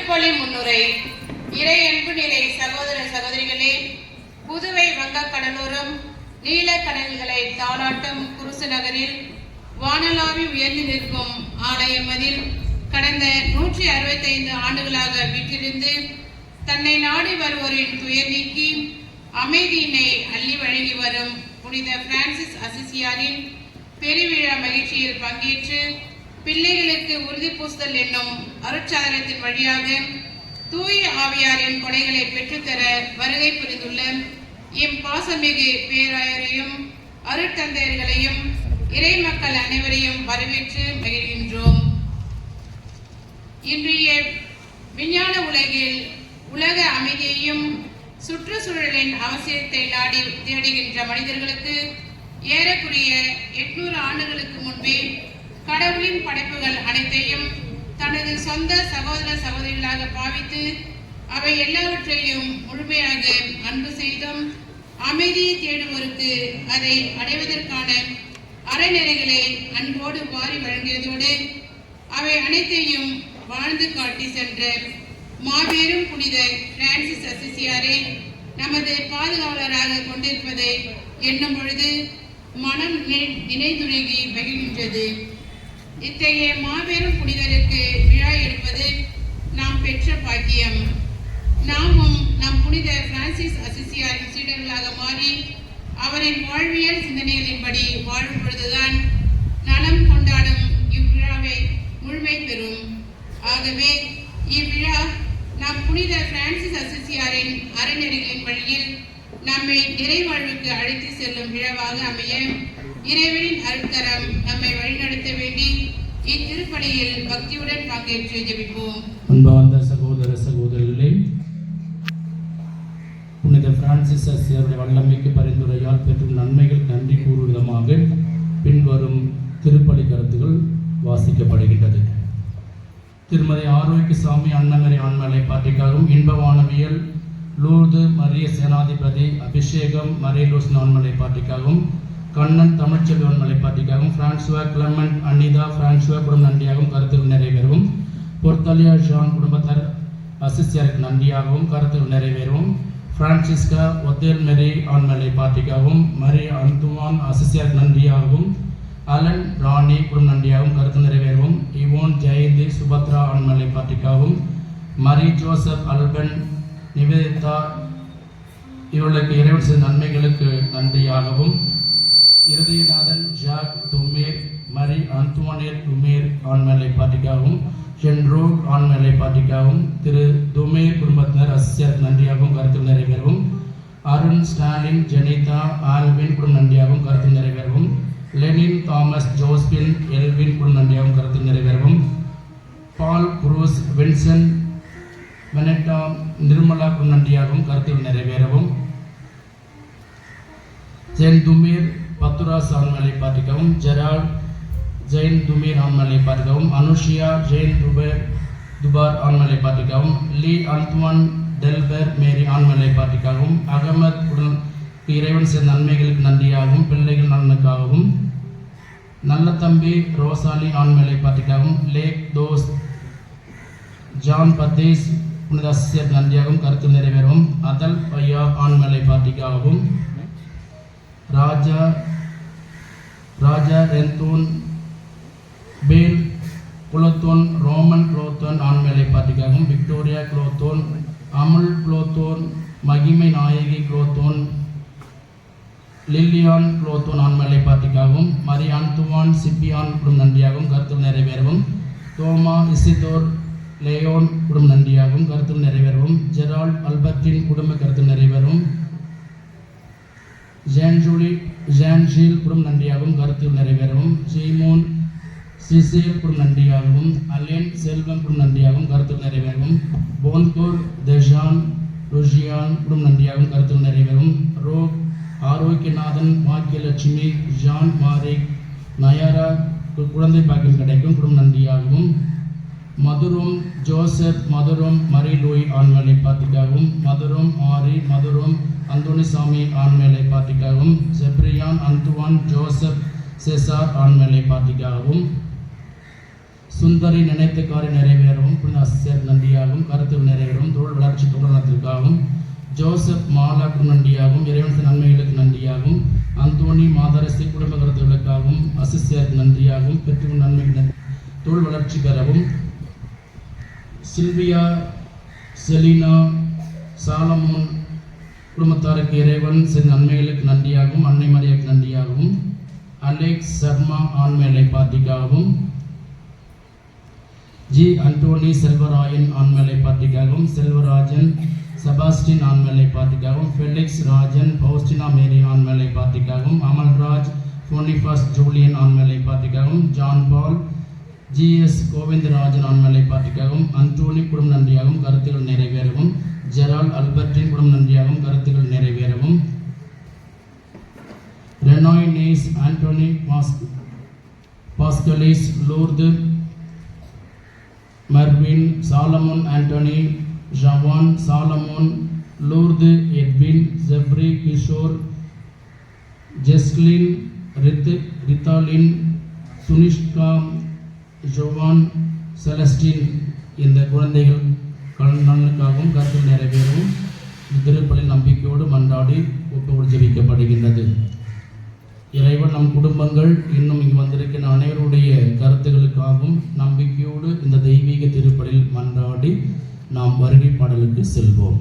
திருப்பலி முன்னுரை. இறை அன்பு நிலை சகோதர சகோதரிகளே, புதுவை வங்கக்கடலோரம் நீலக்கடல்களை தாளாட்டும் குருசு நகரில் வானளாவி உயர்ந்து நிற்கும் ஆலயம் அதில் கடந்த 165 ஆண்டுகளாக வீட்டிலிருந்து தன்னை நாடி வருவோரின் துயர் நீக்கி அமைதியினை அள்ளி வழங்கி வரும் புனித பிரான்சிஸ் அசிசியாரின் பெருவிழா மகிழ்ச்சியில் பங்கேற்று பிள்ளைகளுக்கு உறுதி பூசுதல் என்னும் அருட்சாதனத்தின் வழியாக தூய ஆவியாரின் கொடைகளை பெற்றுத்தர வருகை புரிந்துள்ள எம் பாசமிகு பேராயரையும் அருட்தந்தையர்களையும் இறை மக்கள் அனைவரையும் வரவேற்று மகிழ்கின்றோம். இன்றைய விஞ்ஞான உலகில் உலக அமைதியையும் சுற்றுச்சூழலின் அவசியத்தை தேடுகின்ற மனிதர்களுக்கு ஏறக்குறைய 800 ஆண்டுகளுக்கு முன்பே கடவுளின் படைப்புகள் அனைத்தையும் தனது சொந்த சகோதர சகோதரிகளாக பாவித்து அவை எல்லாவற்றையும் முழுமையாக அன்பு செய்தும் அமைதியை தேடுவோருக்கு அதை அடைவதற்கான அறநெறிகளை அன்போடு வாரி வழங்கியதோடு அவை அனைத்தையும் வாழ்ந்து காட்டி சென்ற மாபெரும் புனித பிரான்சிஸ் அசிசியாரை நமது பாதுகாவலராக கொண்டிருப்பதை எண்ணும் பொழுது மனம் நினைதுருகி மகிழ்கின்றது. இத்தகைய மாபெரும் புனிதருக்கு விழா எடுப்பது நாம் பெற்ற பாக்கியம். நாமும் நம் புனித பிரான்சிஸ் அசிசியாரின் சீடர்களாக மாறி அவரின் வாழ்வியல் சிந்தனைகளின்படி வாழும் பொழுதுதான் நலம் கொண்டாடும் இவ்விழாவை முழுமை பெறும். ஆகவே இவ்விழா நம் புனித பிரான்சிஸ் அசிசியாரின் அறநெறிகளின் வழியில் நம்மை நிறைவாழ்வுக்கு அழைத்து செல்லும் விழாவாக அமைய இறைவனின் அருட்கரம் நம்மை வழிநடத்த வேண்டி இத்திருப்பலியில் பக்தியுடன் பங்கேற்று ஜெபிப்போம். அன்பார்ந்த சகோதர சகோதரிகளே, புனித பிரான்சிஸ் அசிசியாருடைய வல்லமைக்கு பரிந்துரையால் பெற்றும் நன்மைகள் நன்றி கூறும் விதமாக பின்வரும் திருப்பலி கருத்துகள் வாசிக்கப்படுகின்றது. திருமதி ஆரோக்கியசாமி அன்னமரை ஆண்மலை பாட்டிக்காகவும் இன்பவானவியல் லூர்து மரிய சேனாதிபதி அபிஷேகம் மரியலூஸ் ஆண்மலை பாட்டிக்காகவும் கண்ணன் தமிழ்ச்செல்வி ஆண்மலை பாட்டிக்காகவும் பிரான்சுவா கிளமெண்ட் அனிதா பிரான்சுவா குடும்ப நன்றியாகவும் கருத்துகள் நிறைவேறவும் பொர்த்தலியா ஜான் குடும்பத்தார் அசிசியாருக்கு நன்றியாகவும் கருத்துகள் நிறைவேறவும் பிரான்சிஸ்கா ஒத்தேல் மெரி ஆண்மலை பாட்டிக்காகவும் மரி அந்துவான் அசிசியாருக்கு நன்றியாகவும் அலன் ராணி குடும்ப நன்றியாகவும் கருத்து நிறைவேறவும் இவோன் ஜெயந்தி சுபத்ரா ஆண்மலை பாட்டிக்காகவும் மரி ஜோசப் அல்பன் நிவேதிதா இவர்களுக்கு இறைவன் செய்த நன்மைகளுக்கு நன்றியாகவும் இருதயநாதன் ஜாக் துமேர் மரி அந்துவானேர் துமேர் ஆண்மலை பாட்டிக்காகவும் ஜென்ரோ ஆண்மலை பாட்டிக்காகவும் திரு துமேர் குடும்பத்தினர் அசிசியாருக்கு நன்றியாகவும் கருத்து நிறைவேறவும் அருண் ஸ்டாலின் ஜெனிதா ஆல்வின் குடும்ப நன்றியாகவும் கருத்து நிறைவேறவும் லெனின் தாமஸ் ஜோஸ்பின் எல்வின் குடும்ப நன்றியாகவும் கருத்து நிறைவேறவும் பால் புரூஸ் வின்சென்ட் வெனட்டா நிர்மலா குடும்ப நன்றியாகவும் கருத்துகள் நிறைவேறவும் ஜென் துமீர் பத்துராஸ் ஆண்மலை பாட்டிக்கவும் ஜெரால்ட் ஜெயின் துமீர் ஆண்மலை பாட்டிக்கவும் அனுஷியா ஜெயின் துபார் ஆண்மலை பாட்டிக்கவும் லீ அந்துவான் டெல்பர் மேரி ஆண்மலை பாட்டிக்காகவும் அகமத் உடன் இறைவன் செய்த நன்மைகளுக்கு நன்றியாகவும் பிள்ளைகள் நலனுக்காகவும் நல்ல தம்பி ரோசாலி ஆண்மலை பாட்டிக்காகவும் லேக் தோஸ் ஜான் பத்தீஸ் புனித அசிசியாருக்கு நன்றியாகவும் கருத்து நிறைவேறவும் அதல் பையா ஆண்மலை பாட்டிக்காகவும் ராஜா ரெந்தூன் பேல் குலத்தோன் ரோமன் குலோத்தோன் ஆண்மலை பாட்டிக்காகவும் விக்டோரியா குலோத்தோன் அமுல் குலோத்தோன் மகிமை நாயகி குலோத்தோன் லில்லியான் குலோத்தோன் ஆண்மலை பாட்டிக்காகவும் மரியான் துவான் சிப்பியான் குடும் நன்றியாகவும் கருத்து நிறைவேறவும் தோமா இசிதோர் லேயோன் குடும் நன்றியாகவும் கருத்து நிறைவேறவும் ஜெரால்ட் அல்பர்டின் குடும்ப கருத்து நிறைவேறும் ஜான்ஷீல் குடும் நன்றியாகவும் கருத்து நிறைவேறவும் ஜீமோன் சிசேல் குடும் நன்றியாகவும் அலேன் செல்வம் குடும் நன்றியாகவும் கருத்து நிறைவேறவும் போன்கோர் தெஜான் ருஷியான் குடும் நன்றியாகவும் கருத்து நிறைவேறும் ரோக் ஆரோக்கியநாதன் பாக்கியலட்சுமி ஜான் மாரிக் நயாரா குழந்தை பாக்கியம் கிடைக்கும் குடும் நன்றியாகவும் மதுரும் ஜோசப் மதுரும் மரி லூய் ஆண்மலை பாட்டிக்காகவும் மதுரும் ஆரி மதுரும் அந்தோனிசாமி ஆண்மலை பாட்டிக்காகவும் ஜெப்ரியான் அந்துவான் ஜோசப் செசார் ஆண்மலை பாட்டிக்காகவும் சுந்தரி நினைத்த காரியம் நிறைவேறவும், புனித அசிஸ்டர் நன்றியாகவும், கருத்துகள் நிறைவேறவும், தொழில் வளர்ச்சி தொடர்நத்திற்காகவும், ஜோசப் மாலாக்கு நன்றியாகவும், இறைவனத்தின் நன்மைகளுக்கு நன்றியாகவும், அந்தோனி மாதரசி குடும்ப கருத்துகளுக்காகவும், அசிஸ்டருக்கு நன்றியாகவும், பெற்று நன்மை தொழில் வளர்ச்சி பெறவும், சில்வியா செலினா சாலமோன் குடும்பத்தாருக்கு இறைவன் செய்த நன்மைகளுக்கு நன்றியாகவும், அன்னை மரியாக்கு நன்றியாகவும், அலெக்ஸ் சர்மா ஆண்மேலை பார்ட்டிக்காகவும், ஜி அண்டோனி செல்வராயன் ஆண்மேலை பார்ட்டிக்காகவும், செல்வராஜன் செபாஸ்டின் ஆண்மேலை பார்ட்டிக்காகவும், ஃபெலிக்ஸ் ராஜன் பௌஸ்டினா மேரி ஆண்மேலை பார்ட்டிக்காகவும், அமல்ராஜ் போனிஃபாஸ் ஜூலியன் ஆண்மேலை பார்ட்டிக்காகவும், ஜான் பால் ஜிஎஸ் கோவிந்தராஜன் ஆண்மேலை பார்ட்டிக்காகவும், அண்டோனி குடும்ப நன்றியாகவும், கருத்துக்கள் நிறைவேறவும், ஜெரால் அல்பர்டின் குடும்ப நன்றியாகவும், கருத்துக்கள் நிறைவேறவும், ரெனாய் நேஸ் Antony Paschalis Lourdu Marvin Solomon Antony ஜவான் Solomon Lourdu Edwin Jeffrey Kishore Jeslin ரித்தாலின் துனிஷ்கா ஜோவான் செலஸ்டின் இந்த குழந்தைகள் நலனுக்காகவும் கருத்து நிறைவேறவும் திருப்பலி நம்பிக்கையோடு மன்றாடி ஒப்புக்கொடு ஜெபிக்கப்படுகின்றது. இறைவன் நம் குடும்பங்கள் இன்னும் இங்கு வந்திருக்கின்ற அனைவருடைய கருத்துகளுக்காகவும் நம்பிக்கையோடு இந்த தெய்வீக திருப்பலில் மன்றாடி நாம் வருகை பாடலுக்கு செல்வோம்.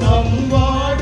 நம்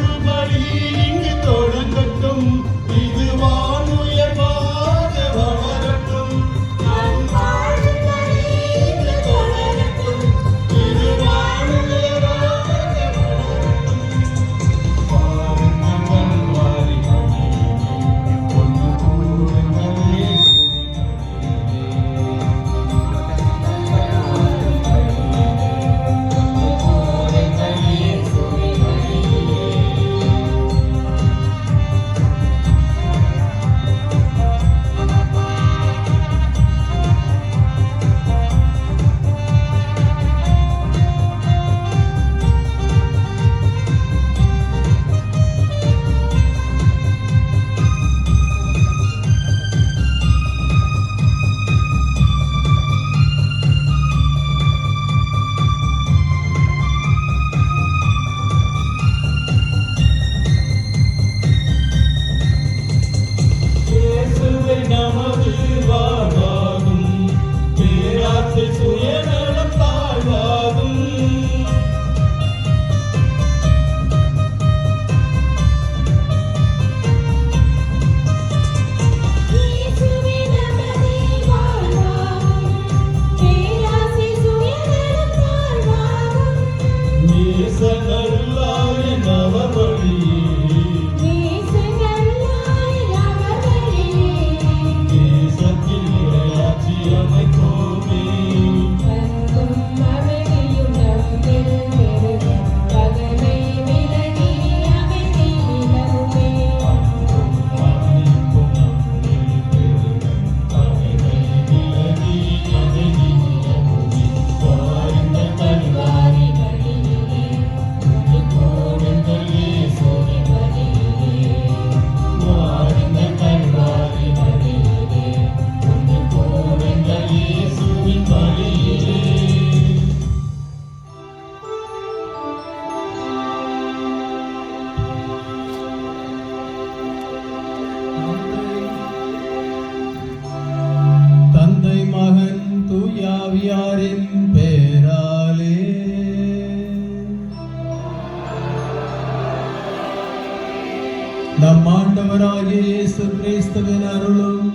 நம் ஆண்டவராகிய இயேசு கிறிஸ்துவின் அருளும்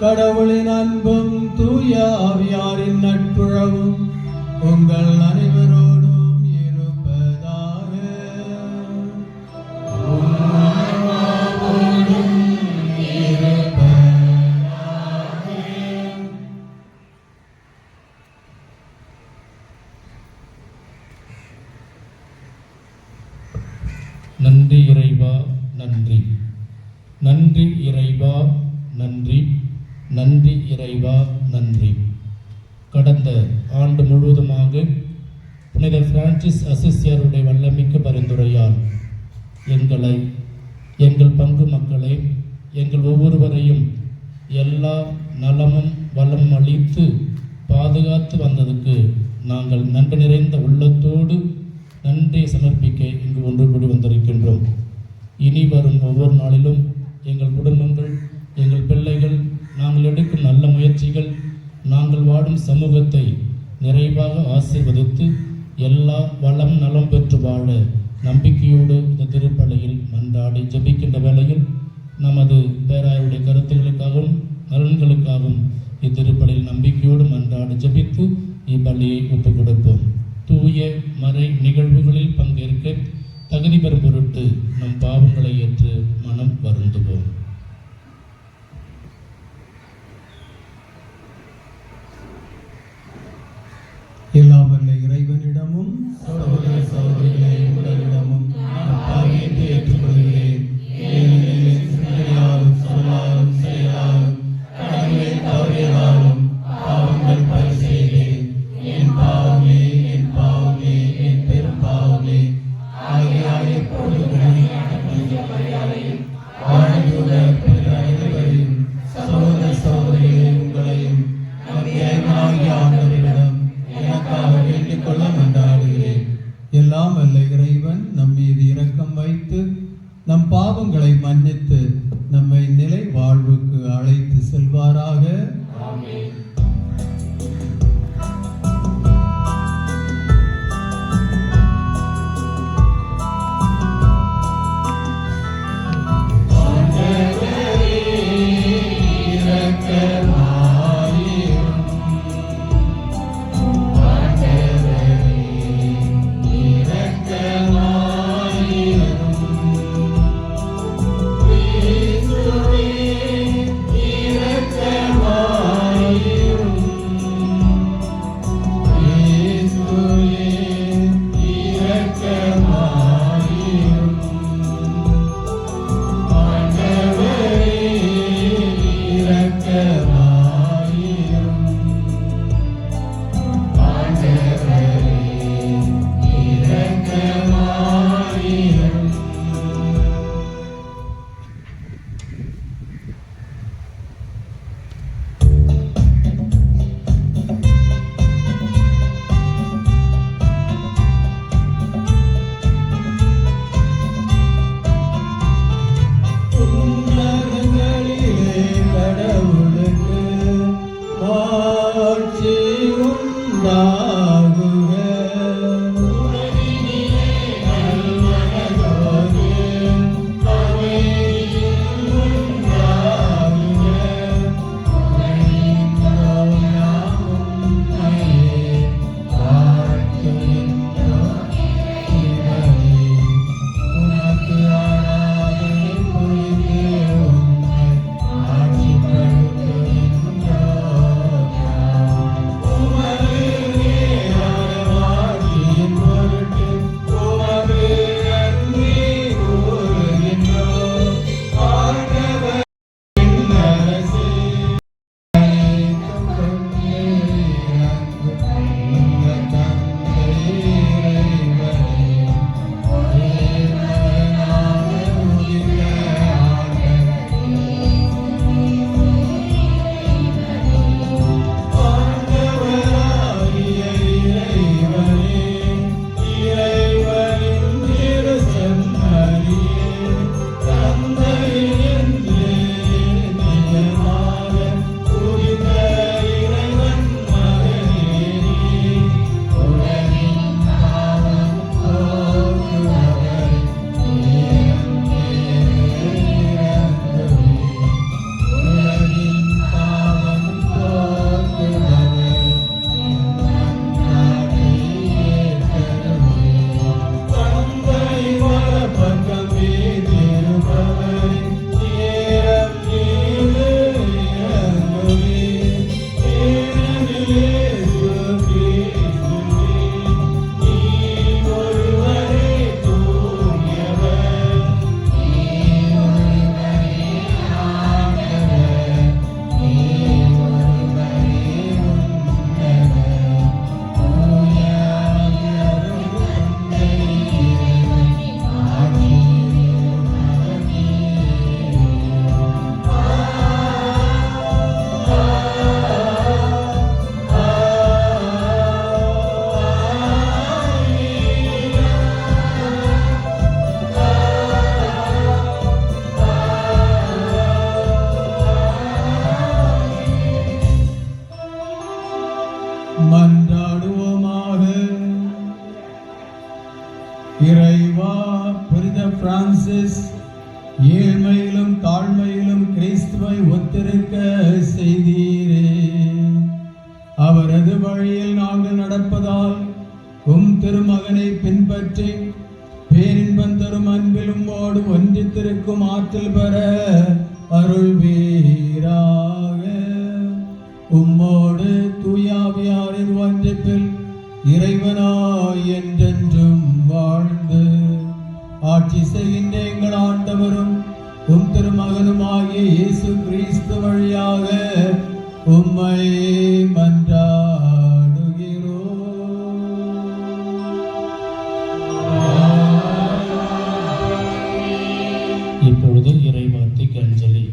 கடவுளின் அன்பும் தூய ஆவியாரின் நட்புறவும் உங்கள் அனைவரோடும் இருப்பதாக. நன்றி இறைவா நன்றி. நன்றி இறைவா நன்றி. நன்றி இறைவா நன்றி. கடந்த ஆண்டு முழுவதுமாக புனித பிரான்சிஸ் அசிசியாருடைய வல்லமிக்க பரிந்துரையால் எங்களை, எங்கள் பங்கு மக்களை, எங்கள் ஒவ்வொருவரையும் எல்லா நலமும் வளமும் அளித்து பாதுகாத்து வந்ததுக்கு நாங்கள் நன்றி நிறைந்த உள்ளத்தோடு நன்றியை சமர்ப்பிக்க இங்கு ஒன்று கூடி வந்திருக்கின்றோம். இனி வரும் ஒவ்வொரு நாளிலும் எங்கள் குடும்பங்கள், எங்கள் பிள்ளைகள், நாங்கள் எடுக்கும் நல்ல முயற்சிகள், நாங்கள் வாடும் சமூகத்தை நிறைவாக ஆசீர்வதித்து எல்லா வளம் நலம் பெற்று வாழ நம்பிக்கையோடு இந்த திருப்பலியில் மன்றாடி ஜெபிக்கின்ற வேளையில் நமது பேராயருடைய கருத்துக்களுக்காகவும் நலன்களுக்காகவும் இத்திருப்பலியில் நம்பிக்கையோடு மன்றாடி ஜெபித்து இப்பள்ளியை ஒப்புக் கொடுப்போம். தூய மறை நிகழ்வுகளில் பங்கேற்க தகுதி பெறும் பொருட்டு நம் பாவங்களை ஏற்று மனம் வருந்துவோம். எல்லாம் வல்ல இறைவனிடமும் சகோதர சகோதரிகளே உங்களிடமும் நான் பாவியத்தை ஏற்றுக்கொள்கிறேன். ஏனெனில் என் சிந்தனையாலும் சொல்லாலும் செயலாலும் கடமையை தவறியதாலும் பாவங்கள் பல செய்தேன். என் பாவமே, என் பாவமே, என் பெரும் பாவமே. ஆகையால் எப்பொழுதும் மரியாதையும் வாழ்ந்துள்ள பிற அனைவரையும் சகோதர சகோதரிகளே உங்களையும் நம்பியாகிய ஆண்டவரிடம் எனக்காக வேண்டிக் கொள்ள மன்றாடுகிறேன். எல்லாம் வல்ல இறைவன் நம் மீது இரக்கம் வைத்து நம் பாவங்களை மன்னித்து நம்மை நிலை வாழ்வுக்கு அழைத்து செல்வாராக. ஆமென். இரக்கமாயிரும் பிரான்சிஸ் ஏழ்மையிலும் தாழ்மையிலும் கிறிஸ்துவை ஒத்திருக்க செய்தீரே. அவரது வழியில் நாங்கள் நடப்பதால் திருமகனை பின்பற்றி பேரின்பம் தரும் அன்பிலும் ஓடு ஒன்றித்திருக்கும் ஆற்றல் பெற அருள்வீராக. உம்மோடு தூயாவியாரின் ஒன்றிப்பில் இறைவனாய் என்றென்றும் வாழ்ந்து ஆட்சி செய்கின்ற எங்கள் ஆண்டவரும் திருமகனுமாகிய இயேசு கிறிஸ்து வழியாக உம்மை மன்றாடுகிறோம். இப்பொழுது இறைவார்த்தைக்கு அஞ்சலி.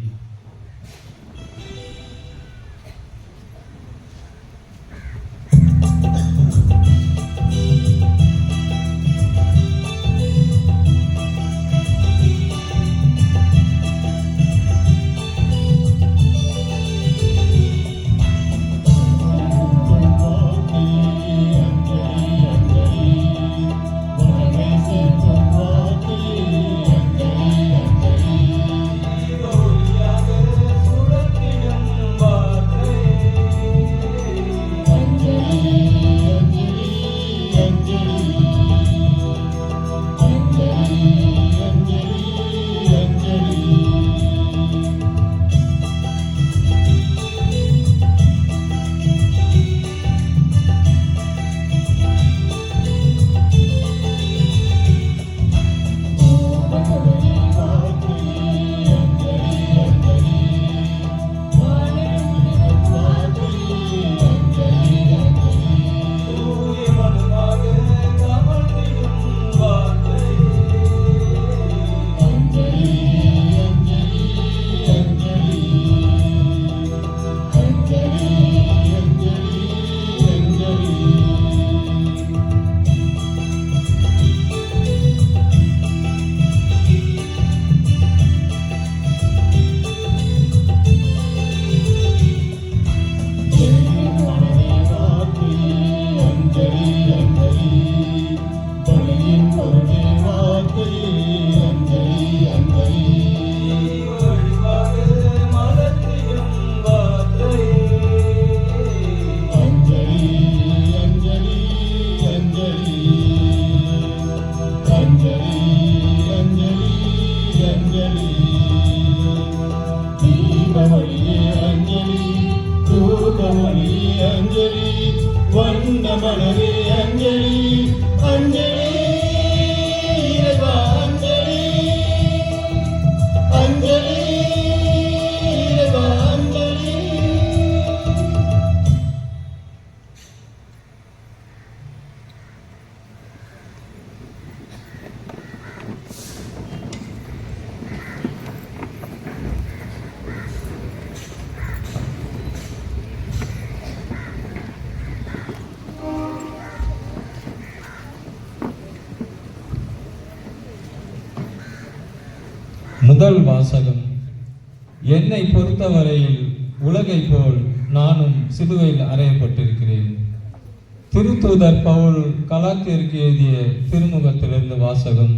முதல் வாசகம். என்னை பொறுத்தவரையில் உலகை போல் நானும் சிலுவையில் அறையப்பட்டிருக்கிறேன். திருத்தூதர் பவுல் கலாத்தியருக்கு எழுதிய திருமுகத்திலிருந்து வாசகம்.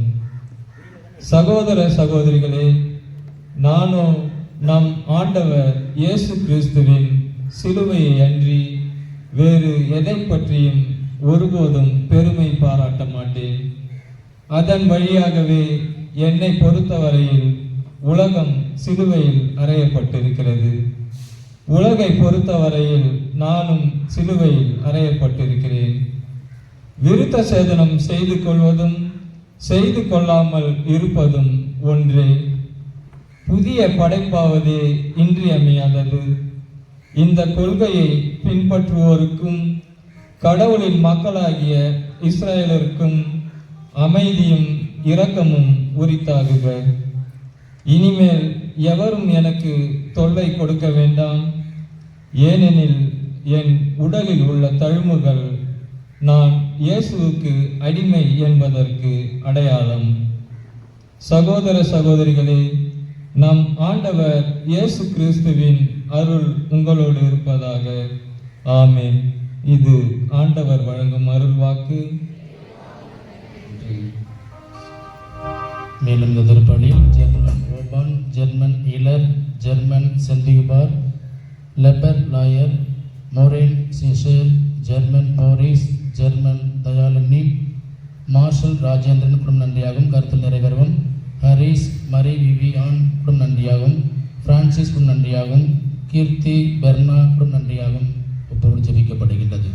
சகோதர சகோதரிகளே, நானோ நம் ஆண்டவர் இயேசு கிறிஸ்துவின் சிலுவையை அன்றி வேறு எதை பற்றியும் ஒருபோதும் பெருமை பாராட்ட மாட்டேன். அதன் வழியாகவே என்னை பொறுத்தவரையில் உலகம் சிலுவையில் அறையப்பட்டிருக்கிறது. உலகை பொறுத்தவரையில் நானும் சிலுவையில் அறையப்பட்டிருக்கிறேன். விருத்த சேதனம் செய்து கொள்வதும் செய்து கொள்ளாமல் இருப்பதும் ஒன்றே. புதிய படைப்பாவதே இன்றியமையாதது. இந்த கொள்கையை பின்பற்றுவோருக்கும் கடவுளின் மக்களாகிய இஸ்ரேலருக்கும் அமைதியும் இரக்கமும் உரித்தாகுக. இனிமேல் எவரும் எனக்கு தொல்லை கொடுக்க வேண்டாம். ஏனெனில் என் உடலில் உள்ள தழும்புகள் நான் இயேசுவுக்கு அடிமை என்பதற்கு அடையாளம். சகோதர சகோதரிகளே, நம் ஆண்டவர் இயேசு கிறிஸ்துவின் அருள் உங்களோடு இருப்பதாக. ஆமென். இது ஆண்டவர் வழங்கும் அருள் வாக்கு. மேலும் இந்த திருப்பலியில் ஜெர்மன் ஓபான், ஜெர்மன் இலர், ஜெர்மன் செந்திகுபார், லெபர் லாயர், மோரேன் சிஷேல், ஜெர்மன் மோரிஸ், ஜெர்மன் தயாலினி, மார்ஷல் ராஜேந்திரன் குடும் நன்றியாகவும் கருத்தில் நிறைவேறவும், ஹரிஸ் மரி விவியான் குடும் நன்றியாகவும், பிரான்சிஸ் குடும் நன்றியாகவும், கீர்த்தி பெர்னா குடும் நன்றியாகவும் ஒப்புவித்து ஜெபிக்கப்படுகின்றது.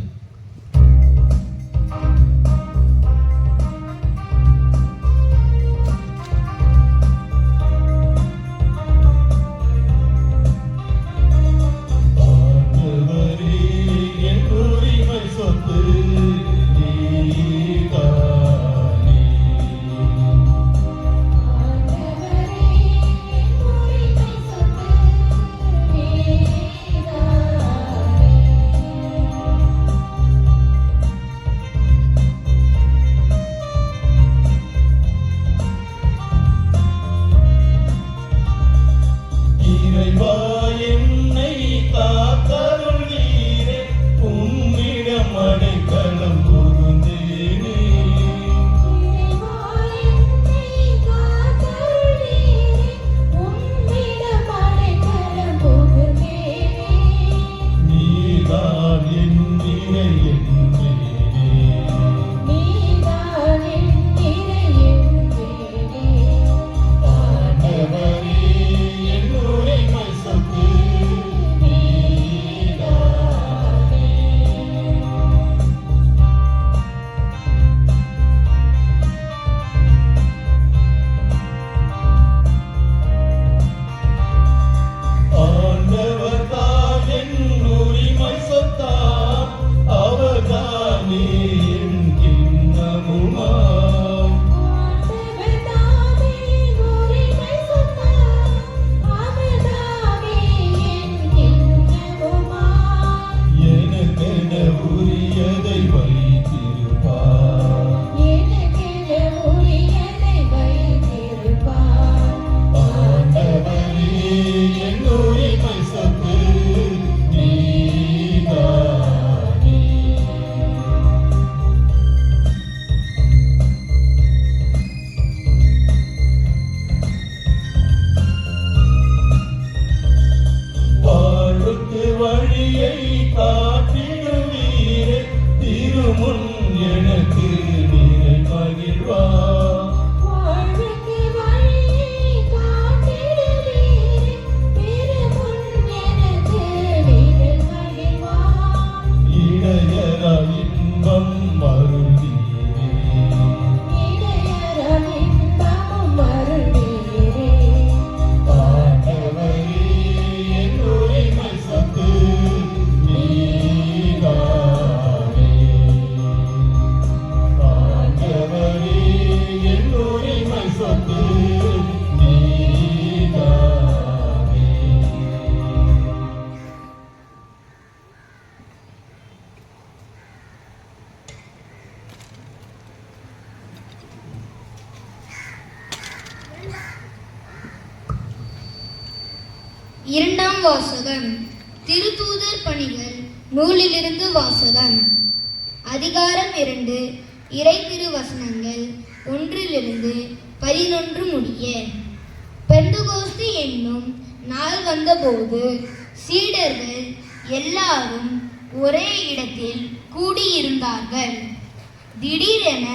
இரண்டாம் வாசகம். திருத்தூதர் பணிகள் நூலிலிருந்து வாசகம். அதிகாரம் 2, இறை திருவசனங்கள் 1-11 முடிய. பெந்தகோஸ்து என்னும் நாள் வந்தபோது சீடர்கள் எல்லாரும் ஒரே இடத்தில் கூடியிருந்தார்கள். திடீரென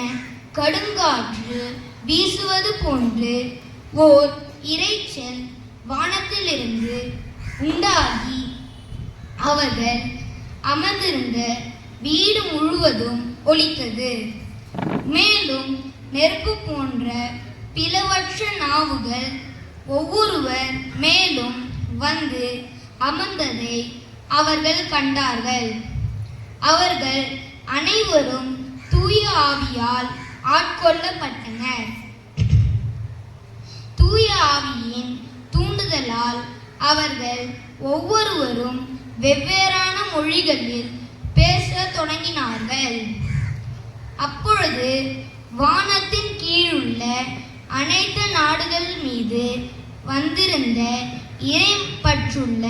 கடுங்காற்று வீசுவது போன்று ஓர் இரைச்சல் வானத்திலிருந்து உண்டாகி அவர்கள் அமர்ந்திருந்த வீடு முழுவதும் ஒலித்தது. மேலும் நெருப்பு போன்ற பிளவற்ற நாவுகள் ஒவ்வொருவர் மேலும் வந்து அமர்ந்ததை அவர்கள் கண்டார்கள். அவர்கள் அனைவரும் தூய ஆவியால் ஆட்கொள்ளப்பட்டனர். தூய ஆவியின் தூண்டுதலால் அவர்கள் ஒவ்வொருவரும் வெவ்வேறான மொழிகளில் பேசத் தொடங்கினார்கள். அப்பொழுது வானத்தின் கீழுள்ள அனைத்து நாடுகள் மீது வந்திருந்த இறைப்பற்றுள்ள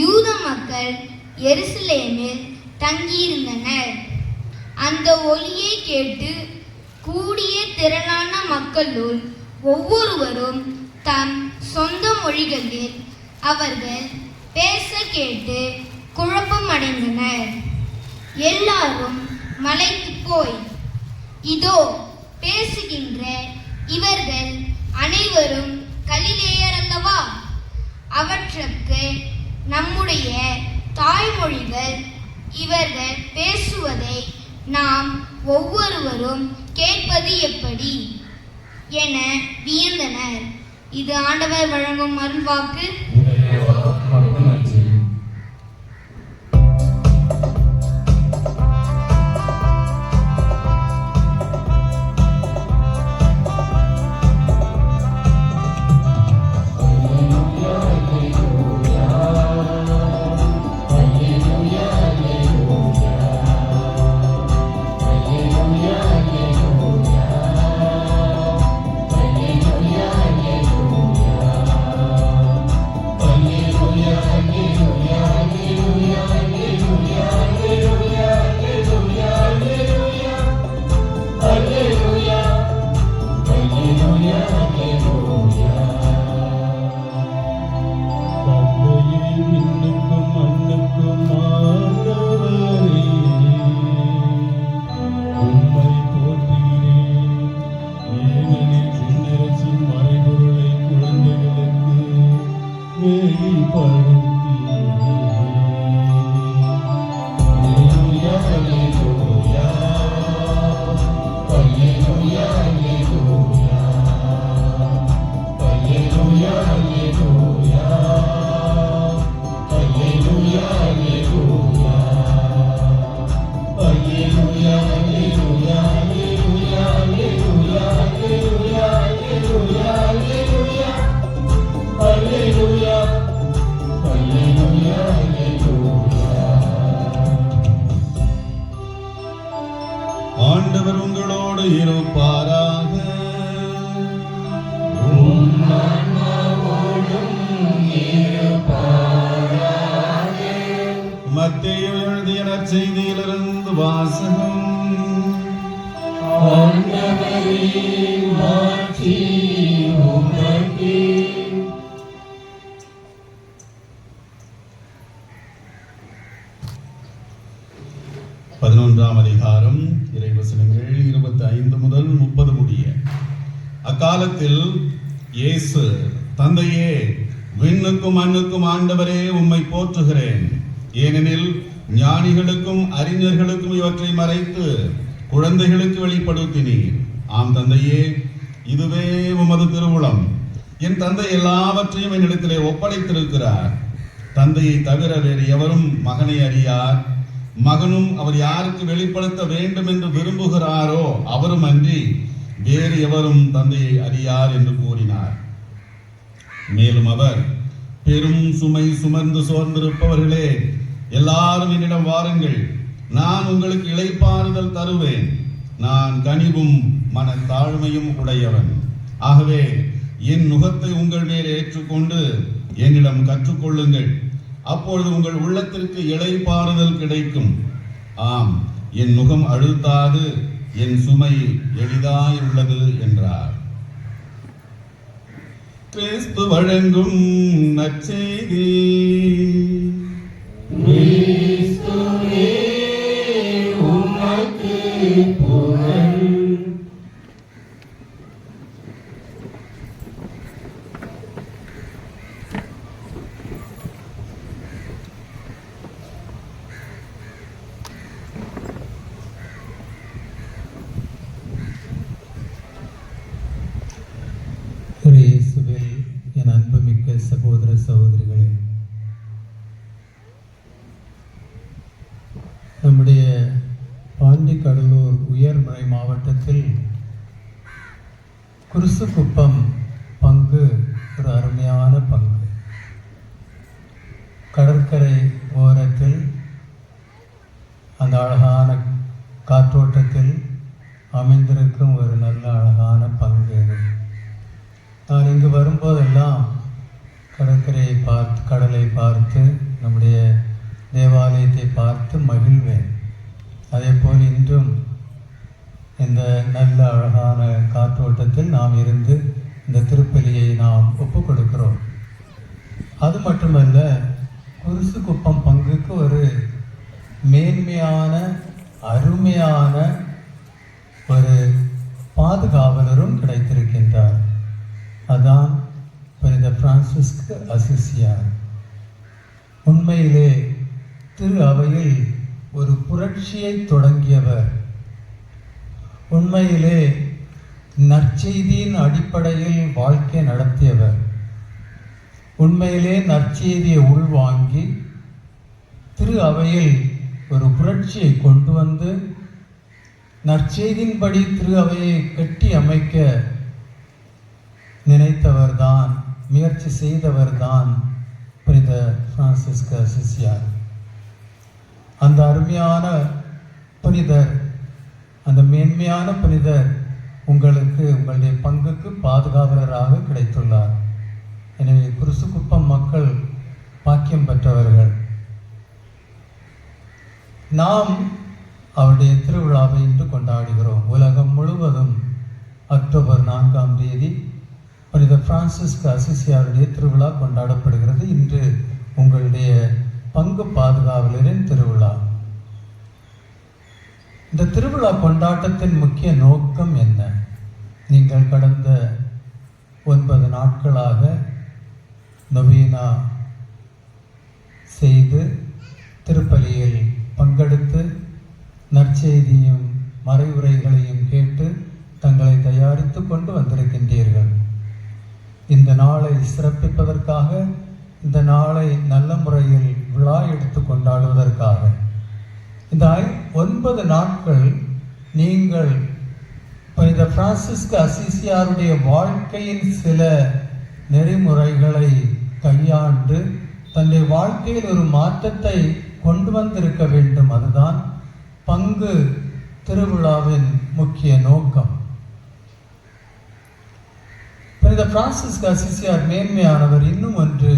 யூத மக்கள் எருசலேமில் தங்கியிருந்தனர். அந்த ஒலியை கேட்டு கூடிய திரளான மக்களுள் ஒவ்வொருவரும் தம் சொந்த மொழிகளில் அவர்கள் பேச கேட்டு குழப்பமடைந்தனர். எல்லாரும் மலைத்து போய், இதோ பேசுகின்ற இவர்கள் அனைவரும் கலிலேயர் அல்லவா? அவற்றுக்கு நம்முடைய தாய்மொழிகள் இவர்கள் பேசுவதை நாம் ஒவ்வொருவரும் கேட்பது எப்படி என வியந்தனர். இது ஆண்டவர் வழங்கும் அருள்வாக்கு. ஆண்டவர் உங்களோடு இருப்பாராக. மத்தேயு எழுதிய நற்செய்தியிலிருந்து வாசகம். பதினொன்றாம் அதிகாரம், இறைவசனங்கள் 25 முதல் 30 முடிய. அக்காலத்தில் இயேசு, தந்தையே, விண்ணுக்கும் மண்ணுக்கும் ஆண்டவரே, உம்மை போற்றுகிறேன். ஏனெனில் ஞானிகளுக்கும் அறிஞர்களுக்கும் இவற்றை மறைத்து குழந்தைகளுக்கு வெளிப்படுத்தினீர். ஆம் தந்தையே, இதுவே உமது திருவுளம். என் தந்தை எல்லாவற்றையும் என்னிடத்திலே ஒப்படைத்திருக்கிறார். தந்தையை தவிர வேறு எவரும் மகனை அறியார். மகனும் அவர் யாருக்கு வெளிப்படுத்த வேண்டும் என்று விரும்புகிறாரோ அவரும் அன்றி வேறு எவரும் தந்தையை அறியார் என்று கூறினார். மேலும் அவர், பெரும் சுமை சுமந்து சோர்ந்திருப்பவர்களே, எல்லாரும் என்னிடம் வாருங்கள், நான் உங்களுக்கு இளைப்பாறுதல் தருவேன். நான் கனிவும் மனத்தாழ்மையும் உடையவன். ஆகவே என் நுகத்தை உங்கள் மேல் ஏற்றுக்கொண்டு என்னிடம் கற்றுக்கொள்ளுங்கள். அப்பொழுது உங்கள் உள்ளத்திற்கு இளைப்பாறுதல் கிடைக்கும். ஆம், என் நுகம் அழுத்தாது, என் சுமை எளிதாய் உள்ளது என்றார். கிறிஸ்து வழங்கும் நற்செய்தி. இயேசுவில் என் அன்புமிக்க சகோதர சகோதரிகளே, நம்முடைய பாண்டிக்கடலூர் உயர்மறை மாவட்டத்தில் குருசுக்குப்பம் பங்கு ஒரு அருமையான பங்கு. கடற்கரை ஓரத்தில் அந்த அழகான காற்றோட்டத்தில் அமைந்திருக்கும் ஒரு நல்ல அழகான பங்கு இது. நான் இங்கு வரும்போதெல்லாம் கடற்கரையை பார்த்து, கடலை பார்த்து, நம்முடைய தேவாலயத்தை பார்த்து மகிழ்வேன். அதேபோல் இன்றும் இந்த நல்ல அழகான காற்றோட்டத்தில் நாம் இருந்து அது மட்டுமல்ல, குருசுக்குப்பம் பங்குக்கு ஒரு மேன்மையான அருமையான ஒரு பாதுகாவலரும் கிடைத்திருக்கின்றார். அதான் புனித பிரான்சிஸ்கு அசிசியார். உண்மையிலே திரு அவையில் ஒரு புரட்சியை தொடங்கியவர். உண்மையிலே நற்செய்தியின் அடிப்படையில் வாழ்க்கை நடத்தியவர். உண்மையிலே நற்செய்தியை உள்வாங்கி திரு அவையில் ஒரு புரட்சியை கொண்டு வந்து நற்செய்தியின்படி திரு அவையை கட்டி அமைக்க நினைத்தவர்தான், முயற்சி செய்தவர்தான் புனித பிரான்சிஸ்கு அசிசியார். அந்த அருமையான புனிதர், அந்த மேன்மையான புனிதர் உங்களுக்கு உங்களுடைய பங்குக்கு பாதுகாவலராக கிடைத்துள்ளார். எனவே குருசுக்குப்பம் மக்கள் பாக்கியம் பெற்றவர்கள். நாம் அவருடைய திருவிழாவை இன்று கொண்டாடுகிறோம். உலகம் முழுவதும் அக்டோபர் 4ஆம் தேதி புனித பிரான்சிஸ்கு அசிசியாருடைய திருவிழா கொண்டாடப்படுகிறது. இன்று உங்களுடைய பங்கு பாதுகாவலரின் திருவிழா. இந்த திருவிழா கொண்டாட்டத்தின் முக்கிய நோக்கம் என்ன? நீங்கள் கடந்த 9 நாட்களாக நொவேனா செய்து திருப்பலியில் பங்கெடுத்து நற்செய்தியும் மறைவுரைகளையும் கேட்டு தங்களை தயாரித்து கொண்டு வந்திருக்கின்றீர்கள். இந்த நாளை சிறப்பிப்பதற்காக, இந்த நாளை நல்ல முறையில் விழா எடுத்து கொண்டாடுவதற்காக இந்த 9 நாட்கள் நீங்கள் புனித பிரான்சிஸ்கு அசிசியாருடைய வாழ்க்கையின் சில நெறிமுறைகளை கையாண்டு தன்னுடைய வாழ்க்கையில் ஒரு மாற்றத்தை கொண்டு வந்திருக்க வேண்டும். அதுதான் பங்கு திருவிழாவின் முக்கிய நோக்கம். புனித பிரான்சிஸ்கு அசிசியார் மேன்மையானவர். இன்னும் ஒன்று,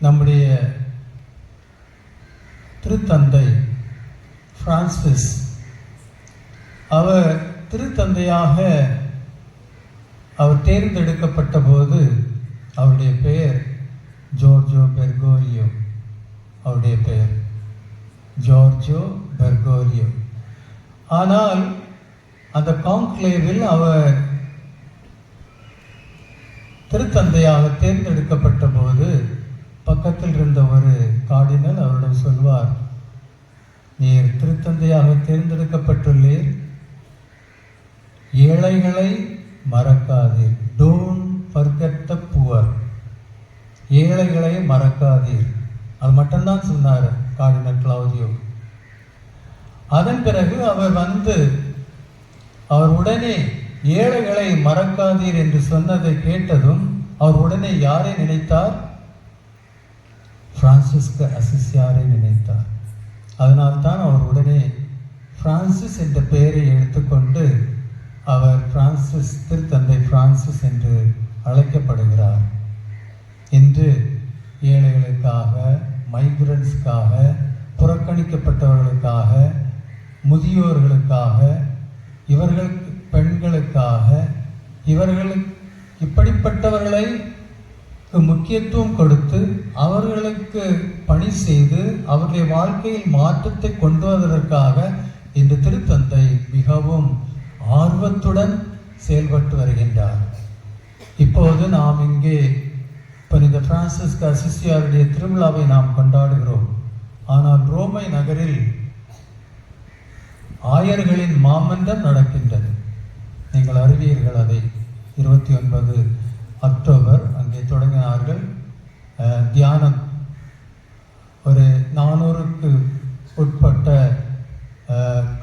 நம்முடைய திருத்தந்தை பிரான்சிஸ், அவர் திருத்தந்தையாக அவர் தேர்ந்தெடுக்கப்பட்ட போது அவருடைய பெயர் ஜோர்ஜோ பெர்கோரியோ. அவருடைய பெயர் ஜோர்ஜோ பெர்கோரியோ. ஆனால் அந்த கான்க்ளேவில் அவர் திருத்தந்தையாக தேர்ந்தெடுக்கப்பட்ட போது பக்கத்தில் இருந்த ஒரு கார்டினல் அவரிடம் சொல்வார், நீர் திருத்தந்தையாக தேர்ந்தெடுக்கப்பட்டுள்ளீர், ஏழைகளை மறக்காதீர். Don't forget the poor. ஏழைகளை மறக்காதீர். அது மட்டும்தான் சொன்னார் கார்டினல் கிளவுதியோ. அதன் பிறகு அவர் உடனே ஏழைகளை மறக்காதீர் என்று சொன்னதை கேட்டதும் அவர் உடனே யாரை நினைத்தார்? பிரான்சிஸ்கு அசிசியாரை நினைத்தார். அதனால்தான் அவர் உடனே பிரான்சிஸ் என்ற பெயரை எடுத்துக்கொண்டு அவர் பிரான்சிஸ், திருத்தந்தை பிரான்சிஸ் என்று அழைக்கப்படுகிறார். இன்று ஏழைகளுக்காக, மைக்ரன்ஸ்க்காக, புறக்கணிக்கப்பட்டவர்களுக்காக, முதியோர்களுக்காக, இவர்களுக்கு பெண்களுக்காக, இப்படிப்பட்டவர்களை முக்கியத்துவம் கொடுத்து அவர்களுக்கு பணி செய்து அவர்களுடைய வாழ்க்கையில் மாற்றத்தை கொண்டு வருவதற்காக இந்த திருத்தந்தை மிகவும் ஆர்வத்துடன் செயல்பட்டு வருகின்றார். இப்போது நாம் இங்கே புனித பிரான்சிஸ்கு அசிசியாருடைய திருவிழாவை நாம் கொண்டாடுகிறோம். ஆனால் ரோமை நகரில் ஆயர்களின் மாமன்றம் நடக்கின்றது. நீங்கள் அறிவீர்கள் அதை. 29 அக்டோபர் அங்கே தொடங்கினார்கள் தியானம். ஒரு 400க்கு உட்பட்ட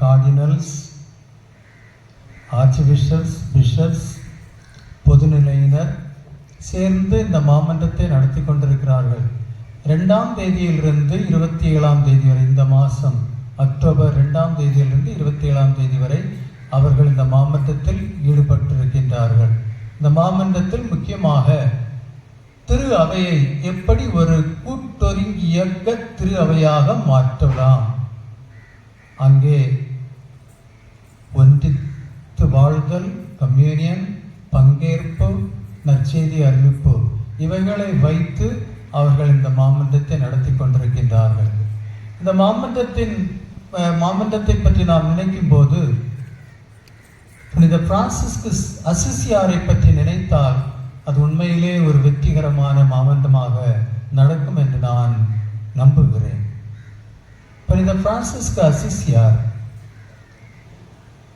கார்டினல்ஸ், ஆர்ச் பிஷப்ஸ், பொதுநிலையினர் சேர்ந்து இந்த மாமன்றத்தை நடத்தி கொண்டிருக்கிறார்கள். 2ஆம் தேதியிலிருந்து 27ஆம் தேதி வரை, இந்த மாதம் அக்டோபர் 2ஆம் தேதியிலிருந்து 27ஆம் தேதி வரை அவர்கள் இந்த மாமன்றத்தில் ஈடுபட்டிருக்கின்றார்கள். இந்த மாமன்றத்தில் முக்கியமாக திரு அவையை எப்படி ஒரு கூட்டொருங்கி இயக்க திரு அவையாக மாற்றலாம், அங்கே ஒன்றித்து வாழ்தல், கம்யூனியன், பங்கேற்பு, நற்செய்தி அறிவிப்பு இவைகளை வைத்து அவர்கள் இந்த மாமன்றத்தை நடத்தி கொண்டிருக்கின்றார்கள். இந்த மாமன்றத்தை பற்றி நாம் நினைக்கும் போது புனித பிரான்சிஸ்கு அசிசியாரை பற்றி நினைத்தால் அது உண்மையிலே ஒரு வெற்றிகரமான மாமன்றமாக நடக்கும் என்று நான் நம்புகிறேன். புனித பிரான்சிஸ்கு அசிசியார்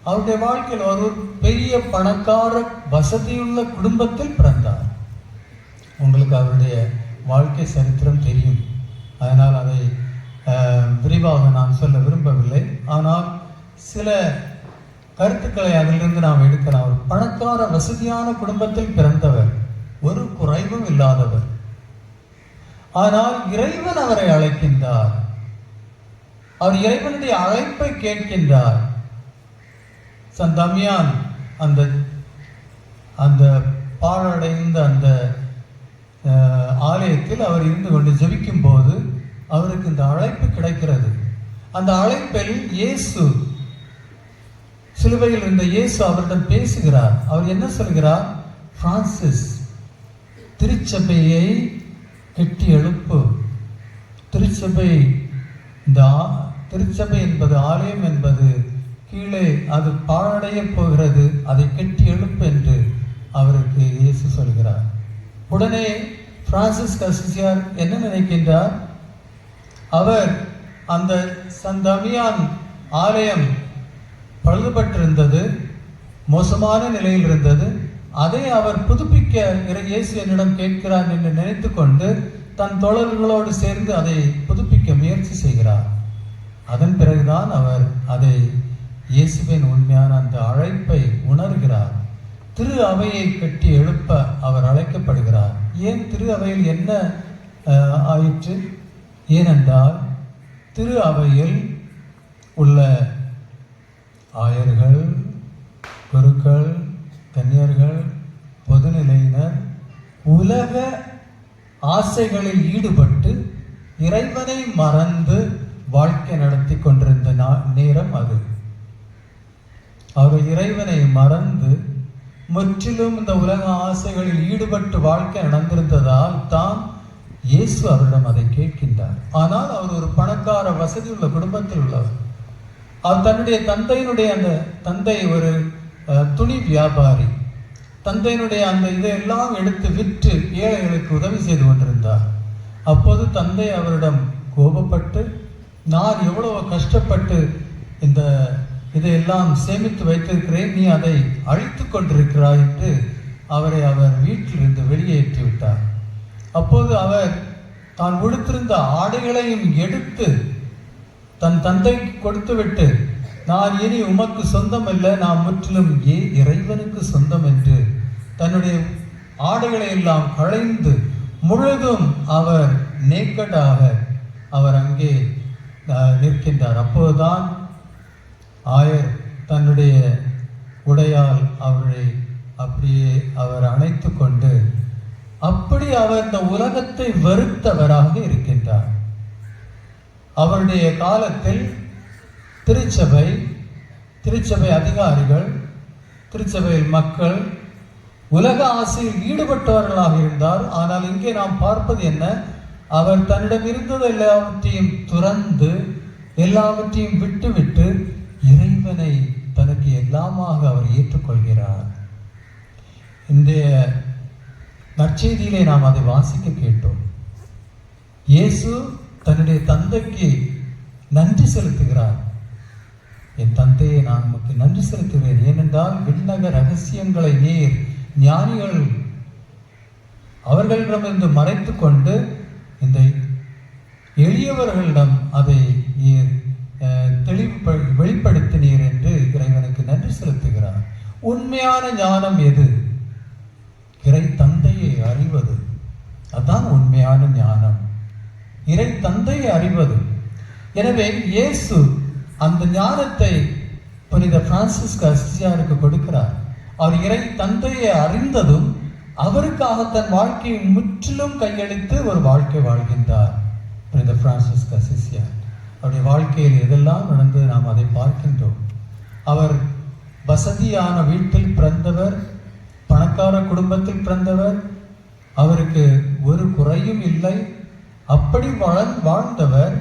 அவருடைய வாழ்க்கையில் ஒரு பெரிய பணக்கார வசதியுள்ள குடும்பத்தில் பிறந்தார். உங்களுக்கு அவருடைய வாழ்க்கை சரித்திரம் தெரியும், அதனால் அதை விரிவாக நான் சொல்ல விரும்பவில்லை. ஆனால் சில கருத்துக்களை அதிலிருந்து நாம் எடுக்கலாம். ஒரு பணக்கார வசதியான குடும்பத்தில் பிறந்தவர், ஒரு குறைவும் இல்லாதவர். ஆனால் இறைவன் அவரை அழைக்கின்றார். அவர் இறைவனுடைய அழைப்பை கேட்கின்றார். சந்தமியான் அந்த பாழடைந்த அந்த ஆலயத்தில் அவர் இருந்து கொண்டு ஜெபிக்கும் போது அவருக்கு இந்த அழைப்பு கிடைக்கிறது. அந்த அழைப்பில் இயேசு, சிலுவையில் இருந்த இயேசு அவரிடம் பேசுகிறார். அவர் என்ன சொல்கிறார்? பிரான்சிஸ், திருச்சபையை கட்டி எழுப்பு. திருச்சபை என்பது ஆலயம் என்பது கீழே அது பாழடைய போகிறது, அதை கட்டி எழுப்பு என்று அவருக்கு இயேசு சொல்கிறார். உடனே பிரான்சிஸ் அசிசியார் என்ன நினைக்கின்றார்? அவர் அந்த சந்தமியான் ஆலயம் பழுதுபட்டிருந்தது, மோசமான நிலையில் இருந்தது. அதை அவர் புதுப்பிக்க இயேசு என்னிடம் கேட்கிறார் என்று நினைத்து கொண்டு தன் தோழர்களோடு சேர்ந்து அதை புதுப்பிக்க முயற்சி செய்கிறார். அதன் பிறகுதான் அவர் அதை இயேசுவின் உண்மையான அந்த அழைப்பை உணர்கிறார். திரு அவையை கட்டி எழுப்ப அவர் அழைக்கப்படுகிறார். ஏன் திரு அவையில் என்ன ஆயிற்று? ஏனென்றால் திரு அவையில் உள்ள ஆயர்கள், குருக்கள், கன்னியர்கள், பொதுநிலையினர் உலக ஆசைகளில் ஈடுபட்டு இறைவனை மறந்து வாழ்க்கை நடத்தி கொண்டிருந்த நேரம் அது. அவர் இறைவனை மறந்து முற்றிலும் இந்த உலக ஆசைகளில் ஈடுபட்டு வாழ்க்கை நடந்திருந்ததால் தான் இயேசு அவரிடம் அதை கேட்கின்றார். ஆனால் அவர் ஒரு பணக்கார வசதி உள்ள குடும்பத்தில் உள்ளவர். அவர் தன்னுடைய அந்த தந்தை ஒரு துணி வியாபாரி. தந்தையினுடைய அந்த இதையெல்லாம் எடுத்து விற்று ஏழைகளுக்கு உதவி செய்து கொண்டிருந்தார். அப்போது தந்தை அவரிடம் கோபப்பட்டு, நான் எவ்வளவு கஷ்டப்பட்டு இதையெல்லாம் சேமித்து வைத்திருக்கிறேன், நீ அதை அழித்து கொண்டிருக்கிறாய் என்று அவர் வீட்டிலிருந்து வெளியேற்றி விட்டார். அப்போது அவர் தான் உடுத்திருந்த ஆடைகளையும் எடுத்து தன் தந்தைக்கு கொடுத்துவிட்டு, நான் இனி உமக்கு சொந்தம் அல்ல, நான் முற்றிலும் இறைவனுக்கு சொந்தம் என்று தன்னுடைய ஆடைகளை எல்லாம் களைந்து முழுதும் அவர் நேக்கடாக அவர் அங்கே நிற்கின்றார். அப்போதுதான் ஆயர் தன்னுடைய உடையால் அவரை அப்படியே அவர் அணைத்து கொண்டு, அப்படி அவர் இந்த உலகத்தை வெறுத்தவராக இருக்கின்றார். அவருடைய காலத்தில் திருச்சபை அதிகாரிகள், திருச்சபையில் மக்கள் உலக ஆசையில் ஈடுபட்டவர்களாக இருந்தார். ஆனால் இங்கே நாம் பார்ப்பது என்ன? அவர் தன்னிடம் இருந்தது எல்லாவற்றையும் துறந்து எல்லாவற்றையும் விட்டுவிட்டு இறைவனை தனக்கு எல்லாமாக அவர் ஏற்றுக்கொள்கிறார். இந்த நற்செய்தியிலே நாம் அதை வாசிக்க கேட்டோம். இயேசு தன்னுடைய தந்தைக்கு நன்றி செலுத்துகிறார். என் தந்தையை நான் உமக்கு நன்றி செலுத்துகிறேன், ஏனென்றால் விண்ணக ரகசியங்களை நீர் ஞானிகள் அவர்களிடமிருந்து மறைத்து கொண்டு இந்த எளியவர்களிடம் அதை வெளிப்படுத்தினீர் என்று இறைவனுக்கு நன்றி செலுத்துகிறார். உண்மையான ஞானம் எது? இறை தந்தையை அறிவது. அதான் உண்மையான ஞானம், இறை தந்தையை அறிவது. எனவே இயேசு அந்த ஞானத்தை புனித பிரான்சிஸ் அசிசியாருக்கு கொடுக்கிறார். அவர் இறை தந்தையை அறிந்ததும் அவருக்காக தன் வாழ்க்கையை முற்றிலும் கையளித்து ஒரு வாழ்க்கை வாழ்கின்றார் புனித பிரான்சிஸ் அசிசியார். அவருடைய வாழ்க்கையில் எதெல்லாம் நடந்தது நாம் அதை பார்க்கின்றோம். அவர் வசதியான வீட்டில் பிறந்தவர், பணக்கார குடும்பத்தில் பிறந்தவர். அவருக்கு ஒரு குறையும் இல்லை. அப்படி வாழ்ந்தவர்,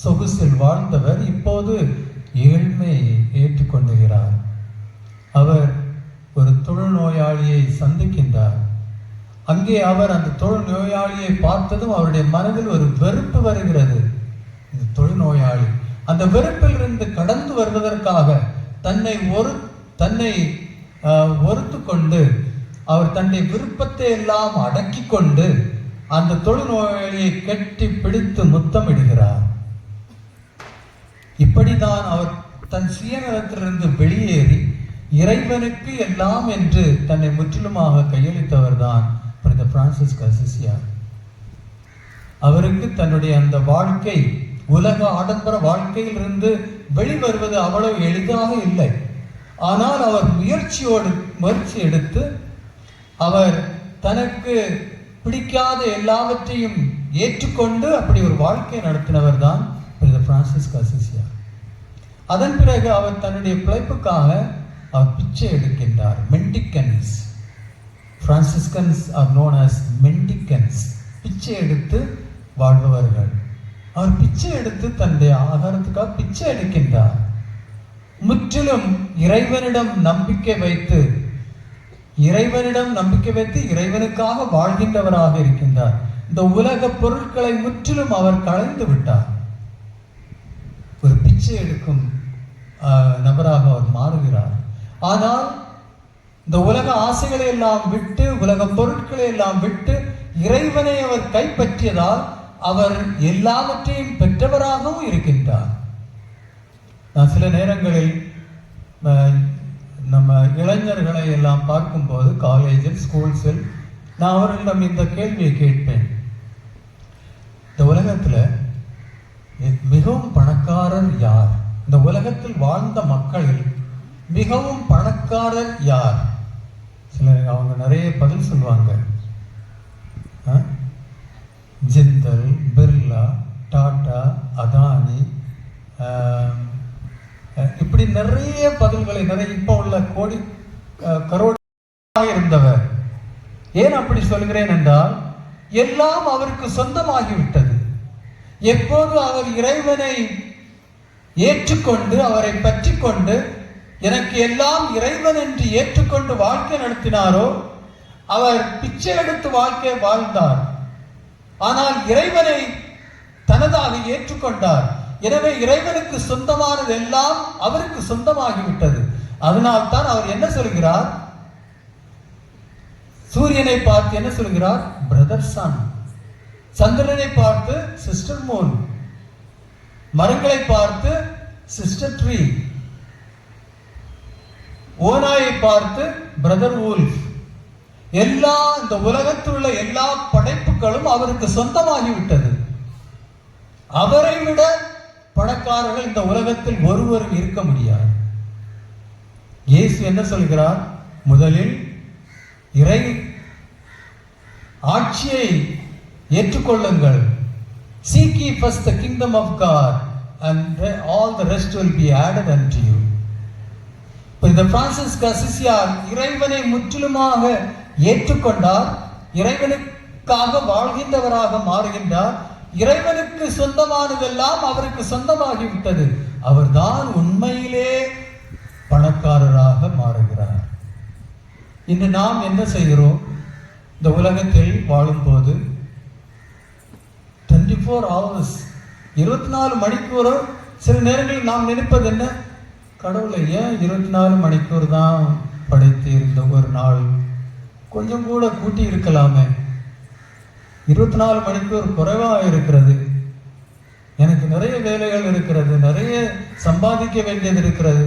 சொகுசில் வாழ்ந்தவர், இப்போது ஏழ்மையை ஏற்றுக்கொண்டுகிறார். அவர் ஒரு தொழுநோயாளியை சந்திக்கின்றார். அங்கே அவர் அந்த தொழுநோயாளியை பார்த்ததும் அவருடைய மனதில் ஒரு வெறுப்பு வருகிறது. இந்த தொழுநோயாளி அந்த வெறுப்பிலிருந்து கடந்து வருவதற்காக தன்னை ஒருத்து கொண்டு அவர் தன்னுடைய விருப்பத்தை எல்லாம் அடக்கி கொண்டு அந்த தொழுநோயாளியை கட்டி பிடித்து முத்தமிடுகிறார். இப்படிதான் அவர் தன் சுயநலத்திலிருந்து வெளியேறி இறைவனுக்கு எல்லாம் என்று தன்னை முற்றிலுமாக கையளித்தவர் தான் புனித பிரான்சிஸ் அசிசியார். அவருக்கு தன்னுடைய அந்த வாழ்க்கை, உலக ஆடம்பர வாழ்க்கையிலிருந்து வெளிவருவது அவ்வளவு எளிதாக இல்லை. ஆனால் அவர் முயற்சி எடுத்து அவர் தனக்கு பிடிக்காத எல்லாவற்றையும் ஏற்றுக்கொண்டு அப்படி ஒரு வாழ்க்கை நடத்தினவர் தான் புனித பிரான்சிஸ் அசிசியார். அதன் பிறகு அவர் தன்னுடைய பிழைப்புக்காக அவர் பிச்சை எடுக்கின்றார். மெண்டிகன்ஸ், பிரான்சிஸ்கன்ஸ் ஆர் நோன் as மெண்டிகன்ஸ், பிச்சை எடுத்து வாழ்பவர்கள். அவர் பிச்சை எடுத்து தன்னுடைய ஆகாரத்துக்காக பிச்சை எடுக்கின்றார். முற்றிலும் இறைவனிடம் நம்பிக்கை வைத்து இறைவனுக்காக வாழ்கின்றவராக இருக்கின்றார். இந்த உலக பொருட்களை முற்றிலும் அவர் களைந்து விட்டார். ஒரு பிச்சை எடுக்கும் நபராக அவர் மாறுகிறார். ஆனால் இந்த உலக ஆசைகளை எல்லாம் விட்டு, உலக பொருட்களை எல்லாம் விட்டு இறைவனை அவர் கைப்பற்றியதால் அவர் எல்லாவற்றையும் பெற்றவராகவும் இருக்கின்றார். நான் சில நேரங்களில் நம்ம இளைஞர்களை எல்லாம் பார்க்கும்போது காலேஜில், ஸ்கூல்ஸில் நான் அவர்களிடம் இந்த கேள்வியை கேட்பேன். இந்த உலகத்தில் மிகவும் பணக்காரர் யார்? இந்த உலகத்தில் வாழ்ந்த மக்களில் மிகவும் பணக்காரர் யார்? அவங்க நிறைய பதில் சொல்லுவாங்க. ஜிந்தல், பிர்லா, டாடா, அதானி, இப்படி நிறைய பதில்களை இப்போ உள்ள கரோடாக இருந்தவர். ஏன் அப்படி சொல்கிறேன் என்றால், எல்லாம் அவருக்கு சொந்தமாகிவிட்டது. எப்போது அவர் இறைவனை ஏற்றுக்கொண்டு அவரை பற்றி கொண்டு எனக்கு எல்லாம் இறைவன் என்று ஏற்றுக்கொண்டு வாழ்க்கை நடத்தினாரோ, அவர் பிச்சை எடுத்து வாழ்க்கை வாழ்ந்தார். ஆனால் இறைவனை தனதாக ஏற்றுக்கொண்டார். எனவே இறைவனுக்கு சொந்தமானது எல்லாம் அவருக்கு சொந்தமாகிவிட்டது. அதனால் தான் அவர் என்ன சொல்கிறார்? சூரியனை பார்த்து என்ன சொல்கிறார்? Brother sun. சந்திரனை பார்த்து சிஸ்டர் மூன். மரங்களை பார்த்து சிஸ்டர் ட்ரீ. ஓநாயை பார்த்து பிரதர் வூல்ஃப். எல்லா இந்த உலகத்தில் உள்ள எல்லா படைப்புகளும் அவருக்கு சொந்தமாகிவிட்டது. அவரை விட பணக்காரர்கள் இந்த உலகத்தில் ஒருவரும் இருக்க முடியாது. இயேசு என்ன சொல்கிறார்? முதலில் இறை ஆட்சியை ஏற்றுக்கொள்ளுங்கள். Seek ye first the kingdom of God and all the rest will be added unto you. இந்த பிரான்சிஸ் அசிசியார் இறைவனை முற்றிலுமாக ஏற்றுக்கொண்டார். இறைவனுக்காக வாழ்கின்றவராக மாறுகின்றார். இறைவனுக்கு சொந்தமானதெல்லாம் அவருக்கு சொந்தமாகிவிட்டது. அவர்தான் உண்மையிலே பணக்காரராக மாறுகிறார். இன்று நாம் என்ன செய்கிறோம்? இந்த உலகத்தில் வாழும்போது 24 hours 24 மணிக்கூறும் சில நேரங்களில் நாம் நினைப்பது என்ன? கடவுளை ஏன் 24 மணிக்கூர் தான் படைத்து இருந்த ஒரு நாள், கொஞ்சம் கூட கூட்டி இருக்கலாமே. 24 மணிக்கூர் குறைவாக இருக்கிறது. எனக்கு நிறைய வேலைகள் இருக்கிறது, நிறைய சம்பாதிக்க வேண்டியது இருக்கிறது.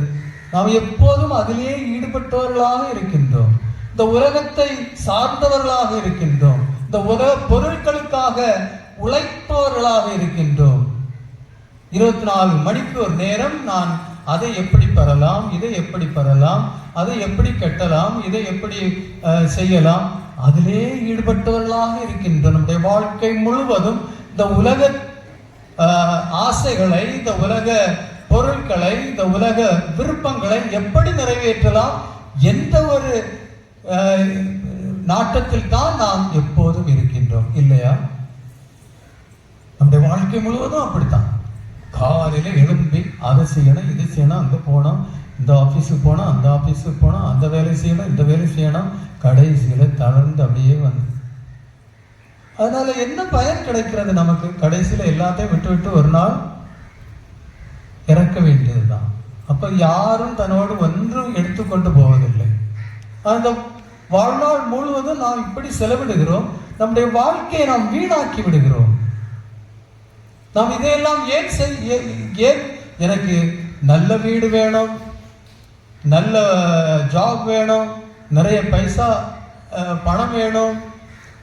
நாம் எப்போதும் அதிலேயே ஈடுபட்டவர்களாக இருக்கின்றோம். இந்த உலகத்தை சார்ந்தவர்களாக இருக்கின்றோம். இந்த உலக பொருட்களுக்காக உழைப்பவர்களாக இருக்கின்றோம். 24 மணிக்கூர் நேரம் நான் அதை எப்படி பெறலாம், இதை எப்படி பெறலாம், அதை எப்படி கட்டலாம், இதை எப்படி செய்யலாம், அதிலே ஈடுபட்டவர்களாக இருக்கின்றோம். நம்முடைய வாழ்க்கை முழுவதும் இந்த உலக ஆசைகளை, இந்த உலக பொருட்களை, இந்த உலக விருப்பங்களை எப்படி நிறைவேற்றலாம், எந்த ஒரு நாட்டத்தில் தான் நாம் எப்போதும் இருக்கின்றோம், இல்லையா? நம்முடைய வாழ்க்கை முழுவதும் அப்படித்தான். காலையில எழும்பி அதை செய்யணும், இது செய்யணும், அங்க போனோம், இந்த ஆபீஸுக்கு போனோம், அந்த ஆபீஸுக்கு போனோம், அந்த வேலை செய்யணும், இந்த வேலை செய்யணும், கடைசியில தளர்ந்து அப்படியே வந்து, அதனால என்ன பயன் கிடைக்கிறது நமக்கு? கடைசியில எல்லாத்தையும் விட்டு விட்டு ஒரு நாள் இறக்க வேண்டியதுதான். அப்ப யாரும் தன்னோடு ஒன்றும் எடுத்துக்கொண்டு போவதில்லை. அந்த வாழ்நாள் முழுவதும் நாம் இப்படி செலவிடுகிறோம், நம்முடைய வாழ்க்கையை நாம் வீணாக்கி விடுகிறோம். நாம் இதையெல்லாம் ஏன் எனக்கு நல்ல வீடு வேணும், நல்ல ஜாப் வேணும், நிறைய பைசா பணம் வேணும்,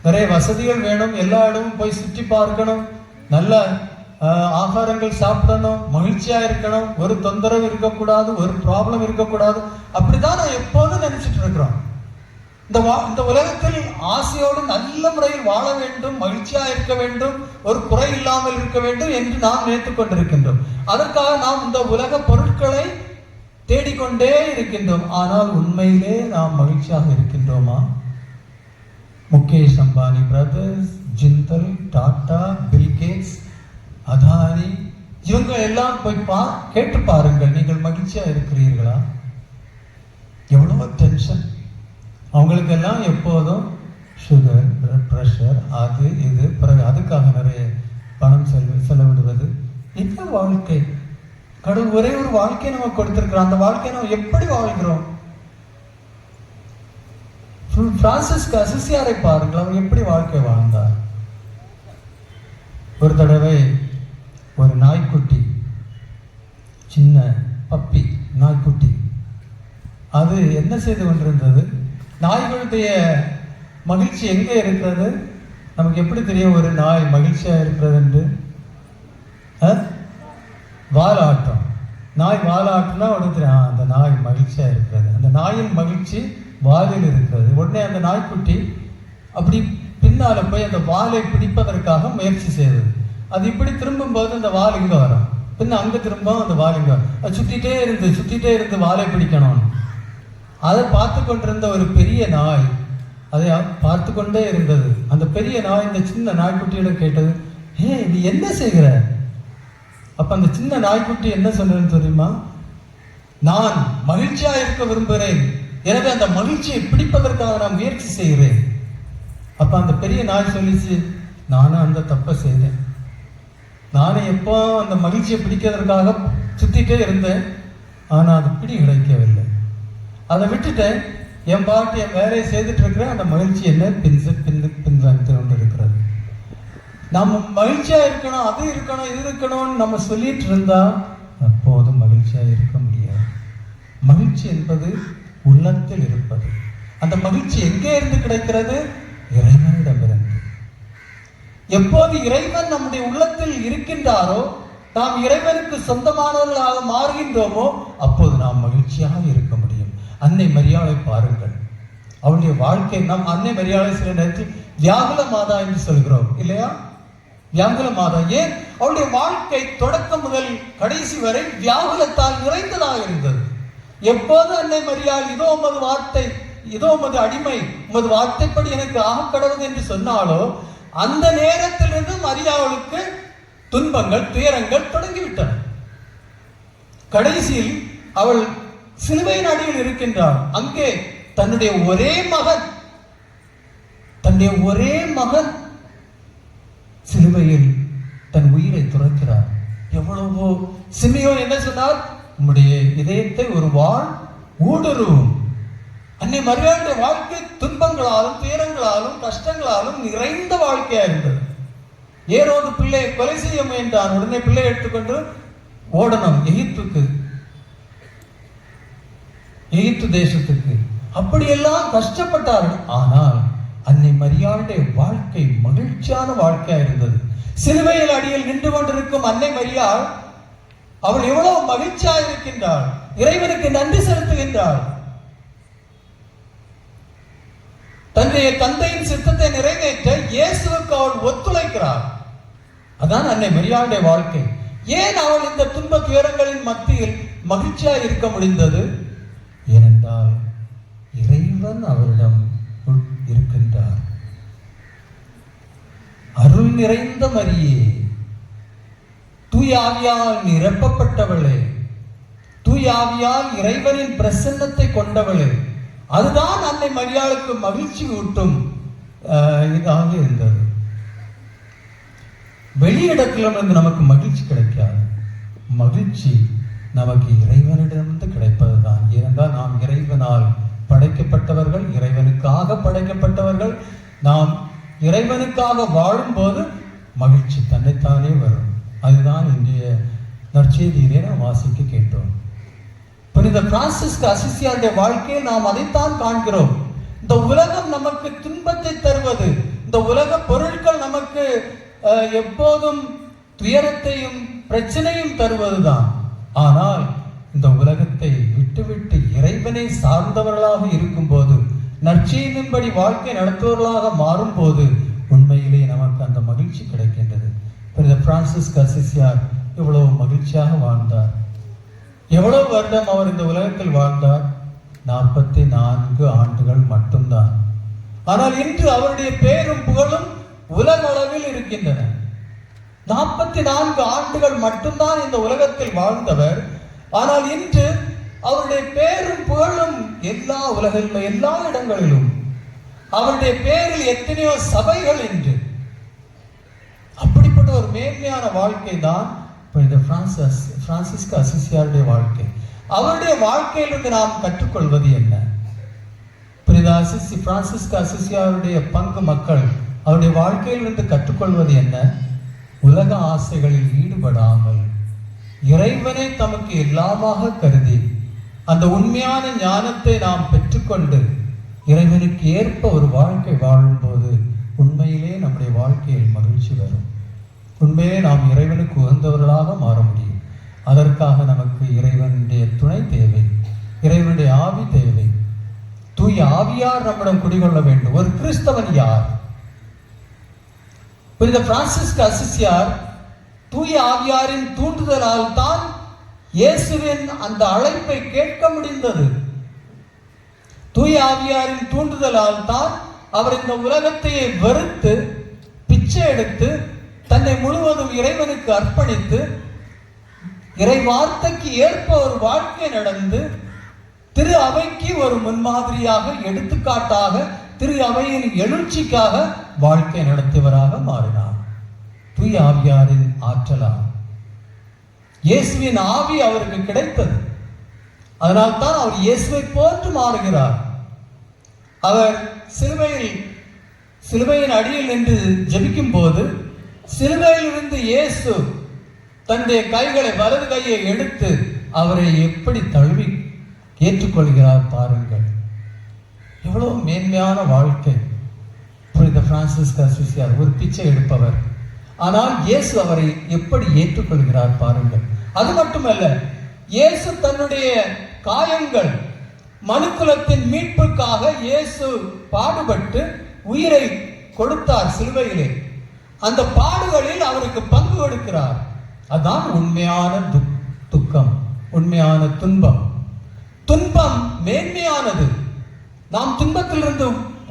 நிறைய வசதிகள் வேணும், எல்லா இடமும் போய் சுற்றி பார்க்கணும், நல்ல ஆகாரங்கள் சாப்பிடணும், மகிழ்ச்சியா இருக்கணும், ஒரு தொந்தரவு இருக்கக்கூடாது, ஒரு ப்ராப்ளம் இருக்கக்கூடாது, அப்படிதான் நான் எப்போதும் நினைச்சிட்டு இருக்கிறோம். இந்த உலகத்தில் ஆசையோடு நல்ல முறையில் வாழ வேண்டும், மகிழ்ச்சியா இருக்க வேண்டும், ஒரு குறை இல்லாமல் இருக்க வேண்டும் என்று நாம் நினைத்துக் கொண்டிருக்கின்றோம். அதற்காக நாம் இந்த உலக பொருட்களை தேடிக்கொண்டே இருக்கின்றோம். ஆனால் உண்மையிலே நாம் மகிழ்ச்சியாக இருக்கின்றோமா? முகேஷ் அம்பானி பிரதர்ஸ், ஜிந்தல், டாடா, பில்கேட்ஸ், அதானி, இவங்க எல்லாம் போய் கேட்டு பாருங்கள், நீங்கள் மகிழ்ச்சியா இருக்கிறீர்களா? எவ்வளவு டென்ஷன் அவங்களுக்கெல்லாம், எப்போதும் சுகர், பிளட் ப்ரெஷர், அது இது, பிறகு அதுக்காக நிறைய பணம் செலவிடுவது. என்ன வாழ்க்கை? கடவுள் ஒரே ஒரு வாழ்க்கையை நம்ம கொடுத்திருக்கிறோம். அந்த வாழ்க்கையை நம்ம எப்படி வாழ்கிறோம்? பிரான்சிஸ் அசிசியாரை பாருங்கள், அவர் எப்படி வாழ்க்கை வாழ்ந்தார். ஒரு தடவை ஒரு நாய்க்குட்டி, சின்ன பப்பி நாய்க்குட்டி, அது என்ன செய்து கொண்டிருந்தது? நாய்களுடைய மகிழ்ச்சி எங்கே இருக்கிறது? நமக்கு எப்படி தெரியும் ஒரு நாய் மகிழ்ச்சியா இருக்கிறது என்று? வாலாட்டம். நாய் வாலாட்டினா உடனே அந்த நாய் மகிழ்ச்சியா இருக்கிறது. அந்த நாயின் மகிழ்ச்சி வாலில் இருக்கிறது. உடனே அந்த நாய்க்குட்டி அப்படி பின்னால போய் அந்த வாலை பிடிப்பதற்காக முயற்சி செய்தது. அது இப்படி திரும்பும் போது அந்த வால் இங்க வரும், பின்ன அங்க திரும்ப அந்த வால் இங்க வரும். அது சுத்திட்டே இருந்து வாலை பிடிக்கணும். அதை பார்த்து கொண்டிருந்த ஒரு பெரிய நாய் அதை பார்த்து கொண்டே இருந்தது. அந்த பெரிய நாய் இந்த சின்ன நாய்க்குட்டியிடம் கேட்டது, நீ என்ன செய்கிற? அப்ப அந்த சின்ன நாய்க்குட்டி என்ன சொன்னதுன்னு தெரியுமா? நான் மகிழ்ச்சியா இருக்க விரும்புகிறேன், எனவே அந்த மகிழ்ச்சியை பிடிப்பதற்காக நான் முயற்சி செய்கிறேன். அப்ப அந்த பெரிய நாய் சொல்லிச்சு, நானும் அந்த தப்பை செய்தேன். நானும் எப்போ அந்த மகிழ்ச்சியை பிடிக்கிறதுக்காக சுத்திட்டே இருந்தேன், ஆனா அது பிடி கிடைக்கவில்லை. அதை விட்டுட்டேன், என் பாட்டு என் வேலையை செய்துட்டு இருக்கிறேன். அந்த மகிழ்ச்சி என்ன பின்வாங்கி கொண்டு இருக்கிறது. நம்ம மகிழ்ச்சியா இருக்கணும், அது இருக்கணும், இது இருக்கணும்னு நம்ம சொல்லிட்டு இருந்தா அப்போதும் மகிழ்ச்சியா இருக்க முடியாது. மகிழ்ச்சி என்பது உள்ளத்தில் இருப்பது. அந்த மகிழ்ச்சி எங்கே இருந்து கிடைக்கிறது? இறைவனிடமிருந்து. எப்போது இறைவன் நம்முடைய உள்ளத்தில் இருக்கின்றாரோ, நாம் இறைவனுக்கு சொந்தமானவர்களாக மாறுகின்றோமோ, அப்போது நாம் மகிழ்ச்சியாக இருக்க முடியும். அன்னை மரியாளை பாருங்கள், அவளுடைய வாழ்க்கை. நாம் அன்னை மரியாளை சில நேரத்தில் வியாகுல மாதா என்று சொல்கிறோம், இல்லையா? வியாகுல மாதா. ஏன்? அவளுடைய வாழ்க்கை தொடக்கம் முதல் கடைசி வரை வியாகுலத்தால் நிறைந்ததாக இருந்தது. எப்போது அன்னை மரியாள் இதோ உமது வார்த்தை, இதோ உமது அடிமை, உமது வார்த்தைப்படி எனக்கு ஆக கடவுள் என்று சொன்னாலோ, அந்த நேரத்திலிருந்து மரியாளுக்கு துன்பங்கள், துயரங்கள் தொடங்கிவிட்டன. கடைசியில் அவள் சிலுவையின் அடியில் இருக்கின்றாள். அங்கே தன்னுடைய ஒரே மகன் சிலுவையில் தன் உயிரை துறக்கிறார். எவ்வளவோ. சிமியோ என்ன சொன்னார்? உம்முடைய இதயத்தை ஒரு வாள் ஊடுருவும். அன்னை மரியாளுடைய வாழ்க்கை துன்பங்களாலும் துயரங்களாலும் கஷ்டங்களாலும் நிறைந்த வாழ்க்கையா இருந்தது. ஏரோது பிள்ளை கொலை செய்ய முயன்றான். உடனே பிள்ளை எடுத்துக்கொண்டு ஓடணும் எகிப்து தேசத்துக்கு. அப்படியெல்லாம் கஷ்டப்பட்டார்கள். ஆனால் அன்னை மரியாளுடைய வாழ்க்கை மகிழ்ச்சியான வாழ்க்கையா இருந்தது. சிலுவையில் அடியில் நின்று கொண்டிருக்கும் அன்னை மரியாள், அவள் எவ்வளவு மகிழ்ச்சியா இருக்கின்றாள், இறைவனுக்கு நன்றி செலுத்துகின்றாள். தன்னுடைய தந்தையின் சித்தத்தை நிறைவேற்ற இயேசுவுக்கு அவள் ஒத்துழைக்கிறாள். அதான் அன்னை மரியாளுடைய வாழ்க்கை. ஏன் அவள் இந்த துன்ப துயரங்களின் மத்தியில் மகிழ்ச்சியா இருக்க முடிந்தது? ஏனென்றால் இறைவன் அவரிடம் இருக்கின்றார். அருள் நிறைந்த மரியே, தூய ஆவியால் நிரப்பப்பட்டவளே, தூய ஆவியால் இறைவனின் பிரசன்னத்தை கொண்டவளே, அதுதான் அன்னை மரியாளுக்கு மகிழ்ச்சி ஊட்டும் இதாக இருந்தது. வெளியிடத்திலிருந்து நமக்கு மகிழ்ச்சி கிடைக்காது. மகிழ்ச்சி நமக்கு இறைவனிடமிருந்து கிடைப்பதுதான். ஏனென்றால் நாம் இறைவனால் படைக்கப்பட்டவர்கள், இறைவனுக்காக படைக்கப்பட்டவர்கள். நாம் இறைவனுக்காக வாழும்போது மகிழ்ச்சி தன்னைத்தானே வரும். அதுதான் இன்றைய நற்செய்தியிலே நாம் வாசிக்க கேட்டோம். புனித பிரான்சிஸ்கு அசிசியாருடைய வாழ்க்கையில் நாம் அதைத்தான் காண்கிறோம். இந்த உலகம் நமக்கு துன்பத்தை தருவது, இந்த உலக பொருட்கள் நமக்கு எப்போதும் துயரத்தையும் பிரச்சனையும் தருவதுதான். ஆனால் இந்த உலகத்தை விட்டுவிட்டு இறைவனை சார்ந்தவர்களாக இருக்கும்போது, நற்செய்தியின்படி வாழ்க்கை நடத்துவர்களாக மாறும்போது உண்மையிலே நமக்கு அந்த மகிழ்ச்சி கிடைக்கின்றது. புனித பிரான்சிஸ்கு அசிசியார் இவ்வளவு மகிழ்ச்சியாக வாழ்ந்தார். எவ்வளவு வருடம் அவர் இந்த உலகத்தில் வாழ்ந்தார்? 44 ஆண்டுகள் மட்டும்தான். ஆனால் இன்று அவருடைய பேரும் புகழும் உலக அளவில் இருக்கின்றன. 44 ஆண்டுகள் மட்டும்தான் இந்த உலகத்தில் வாழ்ந்தவர். ஆனால் இன்று அவருடைய பேரும் புகழும் எல்லா உலகிலும் எல்லா இடங்களிலும். அவருடைய பேரில் எத்தனையோ சபைகள் இன்று. அப்படிப்பட்ட ஒரு மேன்மையான வாழ்க்கை தான் புனித பிரான்சிஸ்கு அசிசியாருடைய வாழ்க்கை. அவருடைய வாழ்க்கையிலிருந்து நாம் கற்றுக்கொள்வது என்ன? புனித பிரான்சிஸ்கு அசிசியாருடைய பங்கு மக்கள் அவருடைய வாழ்க்கையிலிருந்து கற்றுக்கொள்வது என்ன? உலக ஆசைகளில் ஈடுபடாமல் இறைவனை தமக்கு எல்லாமாக கருதி அந்த உண்மையான ஞானத்தை நாம் பெற்றுக்கொண்டு இறைவனுக்கு ஏற்ப ஒரு வாழ்க்கை வாழும்போது உண்மையிலே நம்முடைய வாழ்க்கையில் மகிழ்ச்சி வரும். உண்மையே நாம் இறைவனுக்கு உகந்தவர்களாக மாற முடியும். அதற்காக நமக்கு இறைவனுடைய துணை தேவை, இறைவனுடைய ஆவி தேவை. தூய ஆவியார் நம்மிடம் குடிகொள்ள வேண்டும். ஒரு கிறிஸ்தவன் யார்? புனித பிரான்சிஸ்கு அசிசியார் தூய ஆவியாரின் தூண்டுதலால் தான் இயேசுவின் அந்த அழைப்பை கேட்க முடிந்தது. தூய ஆவியாரின் தூண்டுதலால் தான் அவர் இந்த உலகத்தையே வெறுத்து பிச்சை எடுத்து தன்னை முழுவதும் இறைவனுக்கு அர்ப்பணித்து இறை வார்த்தைக்கு ஏற்ப ஒரு வாழ்க்கை நடந்து திரு அவைக்கு ஒரு முன்மாதிரியாக, எடுத்துக்காட்டாக, திரு அவையின் எழுச்சிக்காக வாழ்க்கை நடத்தியவராக மாறினார். தூய ஆவியாரின் ஆற்றலால் இயேசுவின் ஆவி அவருக்கு கிடைத்தது. அதனால் தான் அவர் இயேசுவை போன்று மாறுகிறார். அவர் சிலுவையின் அடியில் நின்று ஜெபிக்கும் போது சிலுவையில் இருந்து இயேசு தன்னுடைய கைகளை, வலது கையை எடுத்து அவரை எப்படி தழுவி ஏற்றுக்கொள்கிறார் பாருங்கள். எவ்வளவு மேன்மையான வாழ்க்கை. புனித பிரான்சிஸ்கு அசிசியார் ஒரு பிச்சை எடுப்பவர். ஆனால் இயேசு அவரை எப்படி ஏற்றுக்கொள்கிறார் பாருங்கள். அது மட்டுமல்ல, இயேசு தன்னுடைய காயங்கள், மனுக்குலத்தின் மீட்புக்காக இயேசு பாடுபட்டு உயிரை கொடுத்தார் சிலுவையிலே. அந்த பாடுகளில் அவருக்கு பங்கு கொடுக்கிறார். அதான் உண்மையான துக்கம், உண்மையான துன்பம். துன்பம் மேன்மையானது. நாம் துன்பத்திலிருந்து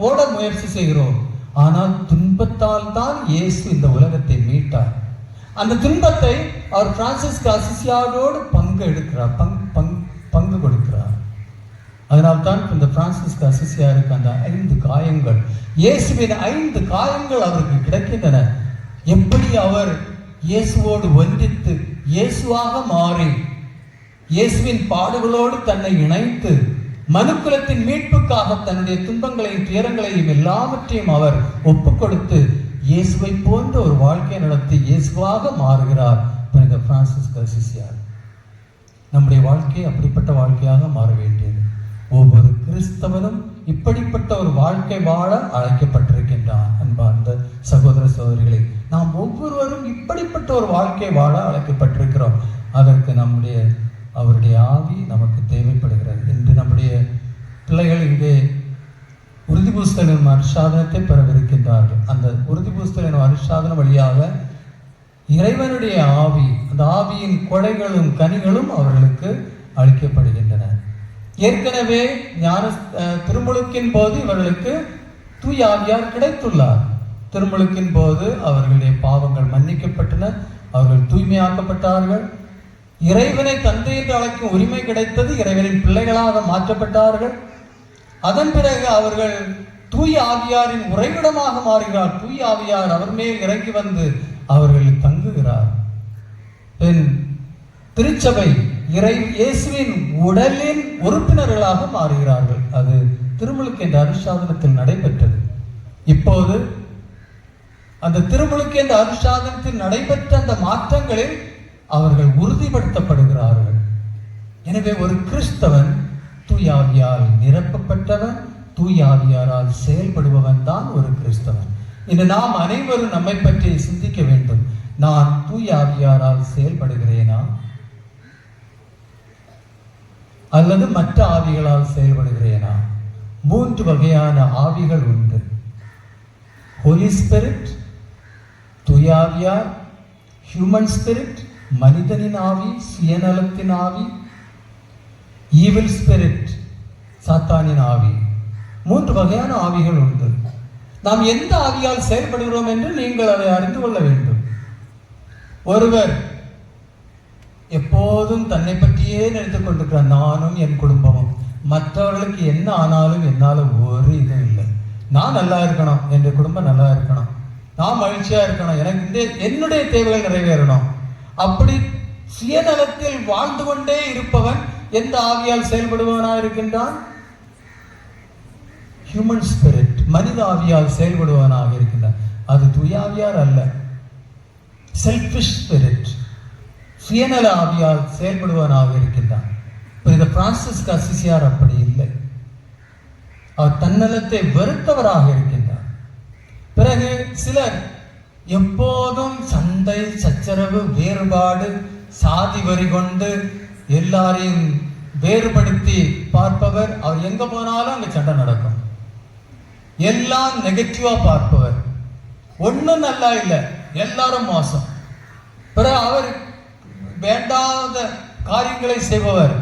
ஓட முயற்சி செய்கிறோம். ஆனால் துன்பத்தால் தான் இயேசு இந்த உலகத்தை மீட்டார். அந்த துன்பத்தை அவர் பிரான்சிஸ்கு அசிசியாரோடு பங்கு கொடுக்கிறார். அதனால்தான் இந்த பிரான்சிஸ்கு அசிசியாருக்கு அந்த 5 காயங்கள், இயேசுவின் 5 காயங்கள் அவருக்கு கிடைக்கின்றன. எப்படி அவர் இயேசுவோடு ஒன்றித்து இயேசுவாக மாறி இயேசுவின் பாடுகளோடு தன்னை இணைத்து மனுக்குலத்தின் மீட்புக்காக தன்னுடைய துன்பங்களையும் துயரங்களையும் எல்லாவற்றையும் அவர் ஒப்புக் கொடுத்து இயேசுவை போன்ற ஒரு வாழ்க்கை நடத்தி இயேசுவாக மாறுகிறார் புனித பிரான்சிஸ்கு அசிசியார். நம்முடைய வாழ்க்கை அப்படிப்பட்ட வாழ்க்கையாக மாற வேண்டியது. ஒவ்வொரு கிறிஸ்தவனும் இப்படிப்பட்ட ஒரு வாழ்க்கை வாழ அழைக்கப்பட்டிருக்கின்றான். அன்பார்ந்த சகோதர சகோதரிகளை, நாம் ஒவ்வொருவரும் இப்படிப்பட்ட ஒரு வாழ்க்கை வாழ அழைக்கப்பட்டிருக்கிறோம். அதற்கு அவருடைய ஆவி நமக்கு தேவைப்படுகிறது. இன்று நம்முடைய பிள்ளைகள் இங்கே உறுதி பூசுதலின் அனுஷாதனத்தை பெறவிருக்கின்றார்கள். அந்த உறுதி பூசுதலின் அனுஷாதனம் வழியாக இறைவனுடைய ஆவி, அந்த ஆவியின் கொடைகளும் கனிகளும் அவர்களுக்கு அளிக்கப்படுகின்றன. ஏற்கனவே ஞான திருமுழுக்கின் போது இவர்களுக்கு தூய ஆவியார் கிடைத்துள்ளார். திருமுழுக்கின் போது அவர்களுடைய பாவங்கள் மன்னிக்கப்பட்டன, அவர்கள் தூய்மையாக்கப்பட்டார்கள், இறைவனை தந்தை என்று அழைக்கும் உரிமை கிடைத்தது, இறைவனின் பிள்ளைகளாக மாற்றப்பட்டார்கள். அதன் பிறகு அவர்கள் தூய ஆவியாரின் உறைவிடமாக மாறுகிறார். தூய ஆவியார் அவர் மேல் இறங்கி வந்து அவர்கள் தங்குகிறார். திருச்சபை இயேசுவின் உடலின் உறுப்பினர்களாக மாறுகிறார்கள். அது திருமுழுக்கு என்ற அனுஷ்டானத்தில் நடைபெற்றது. இப்போது அந்த திருமுழுக்கு என்ற அனுஷ்டானத்தில் நடைபெற்ற அந்த மாற்றங்களில் அவர்கள் உறுதிப்படுத்தப்படுகிறார்கள். எனவே ஒரு கிறிஸ்தவன் தூயாவியால் நிரப்பப்பட்டவன், தூயாவியாரால் செயல்படுபவன் தான் ஒரு கிறிஸ்தவன். இன்று நாம் அனைவரும் நம்மை பற்றி சிந்திக்க வேண்டும். நான் தூயாவியாரால் செயல்படுகிறேனா அல்லது மற்ற ஆவிகளால் செயல்படுகிறேனா? 3 வகையான ஆவிகள் உண்டு. ஹோலி ஸ்பிரிட், தூயாவியார், ஹியூமன் ஸ்பிரிட், மனிதனின் ஆவி, சுயநலத்தின் ஆவி, ஈவில் ஸ்பிரிட், சாத்தானின் ஆவி. 3 வகையான ஆவிகள் உண்டு. நாம் எந்த ஆவியால் செயல்படுகிறோம் என்று நீங்கள் அதை அறிந்து கொள்ள வேண்டும். ஒருவர் எப்போதும் தன்னை பற்றியே நினைத்துக் கொண்டிருக்கிறார். நானும் என் குடும்பமும், மற்றவர்களுக்கு என்ன ஆனாலும் என்னால் ஒரு இதுவும் இல்லை, நான் நல்லா இருக்கணும், என் குடும்பம் நல்லா இருக்கணும், நான் மகிழ்ச்சியா இருக்கணும், எனக்கு என்னுடைய தேவைகள் நிறைவேறணும், அப்படி சுயநலத்தில் வாழ்ந்து கொண்டே இருப்பவன் எந்த ஆவியால் செயல்படுபவனாக இருக்கின்றான்? ஹியூமன் ஸ்பிரிட், மனித ஆவியால் செயல்படுவனாக இருக்கின்றான். அது தூயாவியார் அல்ல. செல்ஃபிஷ் ஸ்பிரிட், சுயநல ஆவியால் செயல்படுவனாக இருக்கின்றான். புனித பிரான்சிஸ் அசிசியார் அப்படி இல்லை. அவர் தன்னலத்தை வெறுத்தவராக இருக்கின்றார். பிறகு சிலர் எப்போதும் சண்டை சச்சரவு, வேறுபாடு, சாதி வரி கொண்டு எல்லாரையும் வேறுபடுத்தி பார்ப்பவர். அவர் எங்க போனாலும் அங்க சண்டை நடக்கும். எல்லாம் நெகட்டிவா பார்ப்பவர். ஒன்னும் நல்லா இல்லை, எல்லாரும் மோசம். பிறகு அவர் வேண்டாத காரியங்களை செய்பவர்,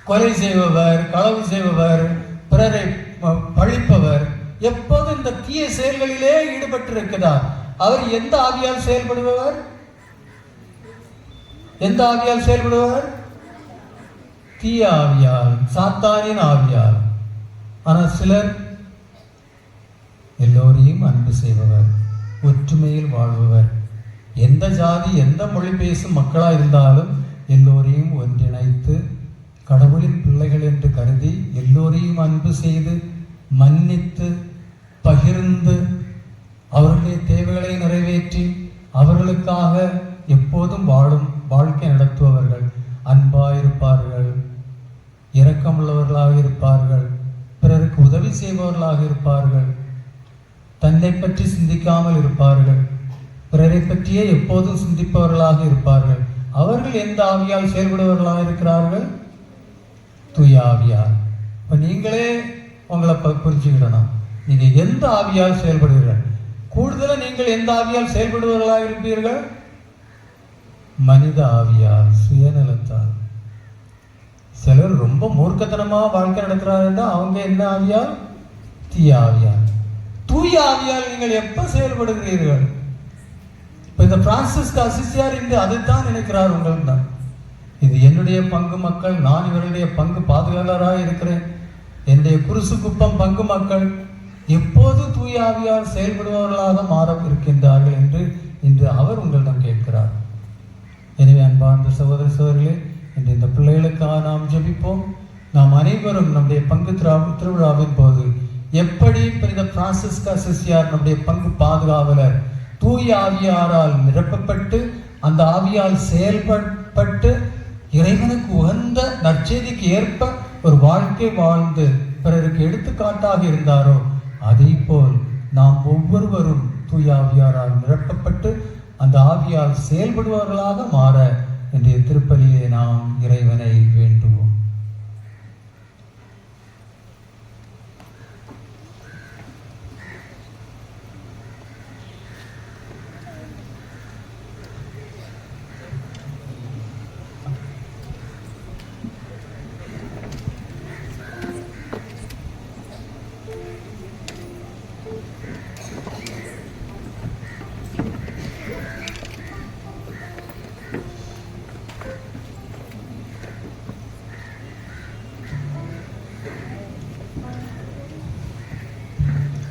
கொலை செய்பவர், களவு செய்பவர், பிறரை பழிப்பவர், எப்போது இந்த தீய செயல்களிலே ஈடுபட்டிருக்கிறார். அவர் எந்த ஆவியால் செயல்படுபவர்? எந்த ஆவியால் செயல்படுபவர்? தீய ஆவியால், சாத்தானின் ஆவியால். ஆனால் சிலர் எல்லோரையும் அன்பு செய்பவர், ஒற்றுமையில் வாழ்பவர், எந்த ஜாதி எந்த மொழி பேசும் மக்களா இருந்தாலும் எல்லோரையும் ஒன்றிணைத்து கடவுளின் பிள்ளைகள் என்று கருதி எல்லோரையும் அன்பு செய்து மன்னித்து பகிர்ந்து அவர்களுடைய தேவைகளை நிறைவேற்றி அவர்களுக்காக எப்போதும் வாழும் வாழ்க்கை நடத்துபவர்கள். அன்பாயிருப்பார்கள், இரக்கமுள்ளவர்களாக இருப்பார்கள், பிறருக்கு உதவி செய்பவர்களாக இருப்பார்கள், தன்னை பற்றி சிந்திக்காமல் இருப்பார்கள், பிறரை பற்றியே எப்போதும் சிந்திப்பவர்களாக இருப்பார்கள். அவர்கள் எந்த ஆவியால் செயல்படுபவர்களாக இருக்கிறார்கள்? தூய ஆவியார். இப்ப நீங்களே உங்களை புரிஞ்சுக்கிடணும். நீங்க எந்த ஆவியால் செயல்படுகிறீர்கள்? கூடுதலாக நீங்கள் எந்த ஆவியால் செயல்படுபவர்களாக இருப்பீர்கள்? மனித ஆவியால், சுயநலத்தால். சிலர் ரொம்ப மூர்க்கத்தனமா வாழ்க்கை நடத்துறாருன்னா அவங்க என்ன ஆவியால்? தீய ஆவியால். தூய ஆவியால் நீங்கள் எப்ப செயல்படுகிறீர்கள்? இந்த பிரான்சிஸ் அசிசியார் இன்று அதைத்தான் நினைக்கிறார். உங்களுக்கு தான் இது என்னுடைய பங்கு மக்கள், நான் இவருடைய பங்கு பாதுகாவலராக இருக்கிறேன், என்னுடைய குருசு குப்பம் பங்கு மக்கள் எப்போது தூய ஆவியால் செயல்படுபவர்களாக மாற இருக்கின்றார்கள் என்று இன்று அவர் உங்களிடம் கேட்கிறார். எனவே அன்பார்ந்த சகோதர சகோதரிகளே, இன்று இந்த பிள்ளைகளுக்காக நாம் ஜெபிப்போம். நாம் அனைவரும் நம்முடைய பங்கு திருவிழாவின் போது எப்படி புனித பிரான்சிஸ் அசிசியார் நம்முடைய பங்கு பாதுகாவலர் தூய ஆவியாரால் நிரப்பப்பட்டு அந்த ஆவியால் செயல்பட்டு இறைவனுக்கு உகந்த நற்செய்திக்கு ஏற்ப ஒரு வாழ்க்கை வாழ்ந்து பிறருக்கு எடுத்துக்காட்டாக இருந்தாரோ அதே போல் நாம் ஒவ்வொருவரும் தூய ஆவியாரால் நிரப்பப்பட்டு அந்த ஆவியால் செயல்படுபவர்களாக மாற இன்றைய திருப்பலியை நாம் இறைவனை வேண்டுவோம்.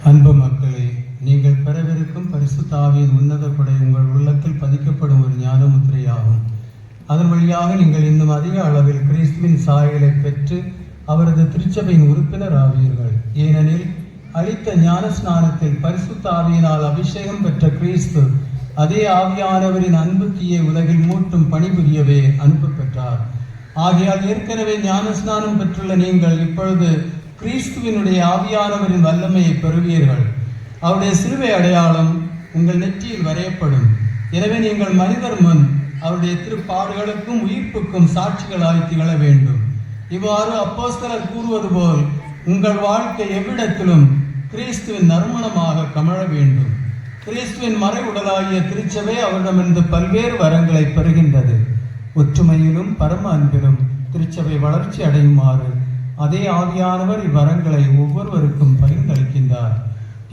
அன்பு மக்களே, நீங்கள் பெறவிருக்கும் பரிசுத்த ஆவியின் உன்னத கொடை உங்கள் உள்ளத்தில் பதிக்கப்படும் ஒரு ஞான முத்திரையாகும். அதன் வழியாக நீங்கள் இன்னும் அதிக அளவில் கிறிஸ்துவின் சாயலை பெற்று அவரது திருச்சபையின் உறுப்பினர் ஆவீர்கள். ஏனெனில் அளித்த ஞான ஸ்நானத்தில் பரிசுத்த ஆவியினால் அபிஷேகம் பெற்ற கிறிஸ்து அதே ஆவியானவரின் அன்பு தீயை உலகில் மூட்டும் பணிபுரியவே அனுப்ப பெற்றார். ஆகையால் ஏற்கனவே ஞான ஸ்நானம் பெற்றுள்ள நீங்கள் இப்பொழுது கிறிஸ்துவினுடைய ஆவியானவரின் வல்லமையை பெறுவீர்கள். அவருடைய சிலுவை அடையாளம் உங்கள் நெற்றியில் வரையப்படும். எனவே நீங்கள் மனிதர் முன் அவருடைய திருப்பாடுகளுக்கும் உயிர்ப்புக்கும் சாட்சிகளாய் திகழ வேண்டும். இவ்வாறு அப்போஸ்தலர் கூறுவது போல் உங்கள் வாழ்க்கை எவ்விடத்திலும் கிறிஸ்துவின் நறுமணமாக கமழ வேண்டும். கிறிஸ்துவின் மறை உடலாகிய திருச்சபை அவரிடமிருந்து பல்வேறு வரங்களை பெறுகின்றது. ஒற்றுமையிலும் பரம அன்பிலும் திருச்சபை வளர்ச்சி அடையுமாறு அதே ஆவியானவர் இவ்வரங்களை ஒவ்வொருவருக்கும் பகிர்ந்தளிக்கின்றார்.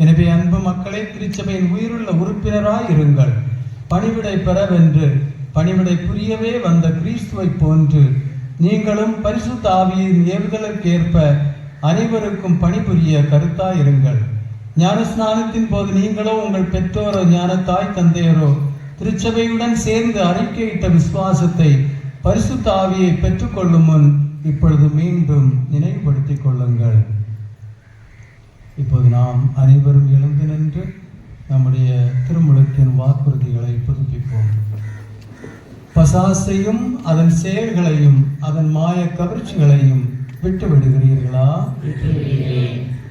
எனவே அன்பு மக்களை, திருச்சபையின் உயிருள்ள உறுப்பினராய் இருங்கள். பணிவிடை பெறவென்று பணிவிடை புரியவே வந்த கிறிஸ்துவை போன்று நீங்களும் பரிசுத்த ஆவியின் ஏவுதலுக்கேற்ப அனைவருக்கும் பணிபுரிய கருத்தாயிருங்கள். ஞானஸ்நானத்தின் போது நீங்களோ உங்கள் பெற்றோரோ ஞான தாய் தந்தையரோ திருச்சபையுடன் சேர்ந்து அறிக்கையிட்ட விசுவாசத்தை பரிசுத்த ஆவியை பெற்றுக்கொள்ளும் முன் இப்பொழுது மீண்டும் நினைவுபடுத்திக் கொள்ளுங்கள். இப்போது நாம் அனைவரும் எழுந்து நின்று நம்முடைய திருமுழுக்கின் வாக்குறுதிகளை புதுப்பிப்போம். பசாசையும் அதன் செயல்களையும் அதன் மாய கவர்ச்சிகளையும் விட்டு விடுகிறீர்களா?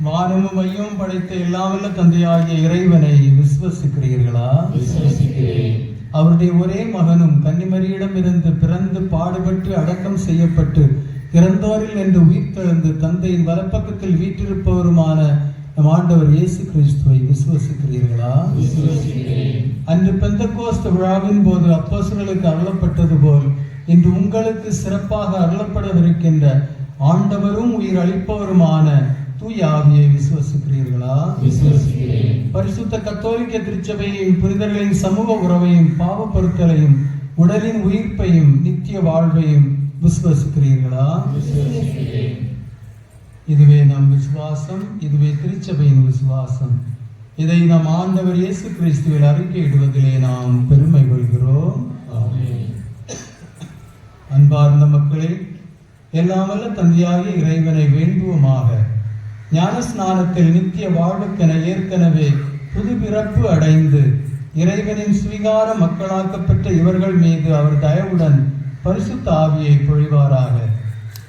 வானமும் மையம் படைத்த எல்லாவல்ல தந்தையாகிய இறைவனை விசுவசிக்கிறீர்களா? அவருடைய ஒரே மகனும் கன்னிமரியிடம் இருந்து பிறந்து பாடுபட்டு அடக்கம் செய்யப்பட்டு இறந்தோரில் என்று உயிர்த்தெழுந்து தந்தையின் வலப்பக்கத்தில் வீற்றிருப்பவருமான நம் ஆண்டவர் இயேசு கிறிஸ்துவை விசுவசிக்கிறீர்களா? அன்று பெந்தெகோஸ்து விழாவின் போது அப்போஸ்தலர்களுக்கு அருளப்பட்டது போல் இன்று உங்களுக்கு சிறப்பாக அருளப்படவிருக்கின்ற ஆண்டவரும் உயிர் அளிப்பவருமான தூய ஆவியை விசுவசிக்கிறீர்களா? பரிசுத்த கத்தோலிக்க திருச்சபையையும் புனிதர்களின் சமூக உறவையும் பாவ பொருட்களையும் உடலின் உயிர்ப்பையும் நித்திய வாழ்வையும் விசுவசிக்கிறீர்களா? இதுவே நம் விசுவாசம், இதுவே திருச்சபையின் விசுவாசம். இதை நம் ஆண்டவர் இயேசு கிறிஸ்துவில் அறிக்கையிடுவதிலே நாம் பெருமை கொள்கிறோம். அன்பார்ந்த மக்களே, எல்லாமல்ல தந்தையாகிய இறைவனை வேண்டுவோமாக. ஞான ஸ்நானத்தில் நித்திய வாழ்வுக்கென ஏற்கனவே புது பிறப்பு அடைந்து இறைவனின் சுவீகார மக்களாக்கப்பட்ட இவர்கள் மீது அவர் தயவுடன் பரிசுத்த ஆவியை பொழிவாராக.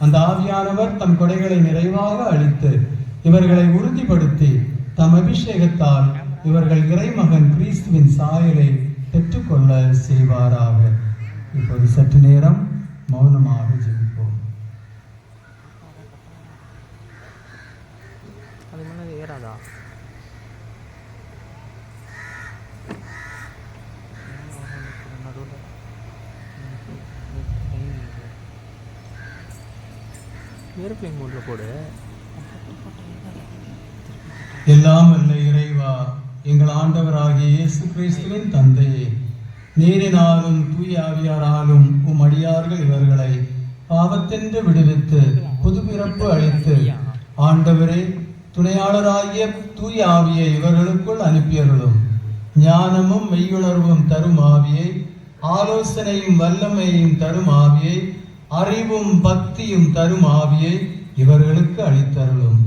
அந்த ஆவியானவர் தம் கொடைகளை நிறைவாக அளித்து இவர்களை உறுதிப்படுத்தி தம் அபிஷேகத்தால் இவர்கள் இறைமகன் கிறிஸ்துவின் சாயலை பெற்றுக்கொள்ள செய்வாராக. இப்போது சற்று நேரம் மௌனமாக ஜெபிப்போம். எல்லாம் வல்ல இறைவா, எங்கள் ஆண்டவராகிய இயேசு கிறிஸ்துவின் தந்தையே, நீரினாலும் தூய ஆவியாராலும் உம் அடியார்கள் இவர்களை பாவத்தென்று விடுவித்து புதுப்பிறப்பு அளித்து ஆண்டவரே துணையாளராகிய தூய ஆவியை இவர்களுக்குள் அனுப்பியருளும். ஞானமும் மெய்யுணர்வும் தரும் ஆவியை, ஆலோசனையும் வல்லமையும் தரும் ஆவியை, அறிவும் பக்தியும் தரும் ஆவியை இவர்களுக்கு அளித்தருளும்.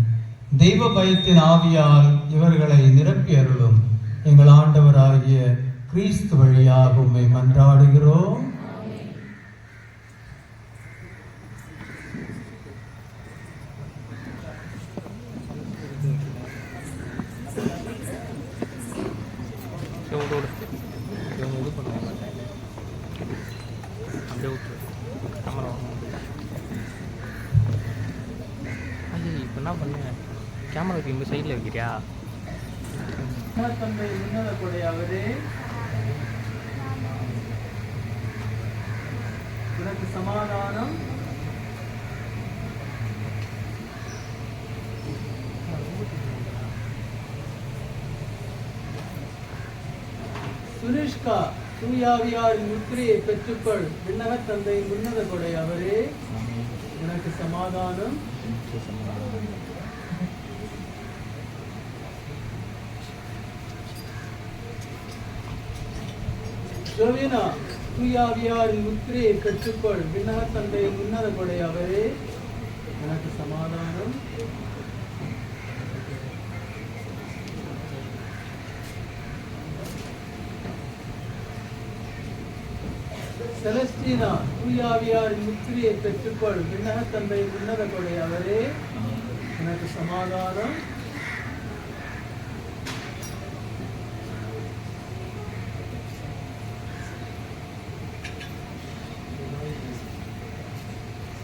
தெய்வ பயத்தின் ஆவியால் இவர்களை நிரப்பி அருளும். எங்கள் ஆண்டவராகிய கிறிஸ்து வழியாக உம்மை மன்றாடுகிறோம். என்ன பண்ண கேமரா இந்த சைடில் வைக்கிறியா? தந்தை உன்னத கொடை அவரே, உனக்கு சமாதானம். சுனிஷ்கா தூயாவியாரின் முத்திரையை பெற்றுக்கொள். விண்ணக தந்தையின் உன்னத கொடை அவரே, உனக்கு சமாதானம். ஜோவினா தூயாவியாரின் முத்திரையை பெற்றுக்கொள். விண்ணக தந்தையின் உன்னத கொடை அவரே, எனக்கு சமாதானம். செலஸ்டீனா தூயாவியாரின் முத்திரையை பெற்றுக்கொள். விண்ணக தந்தையின் உன்னத கொடை அவரே, எனக்கு சமாதானம்.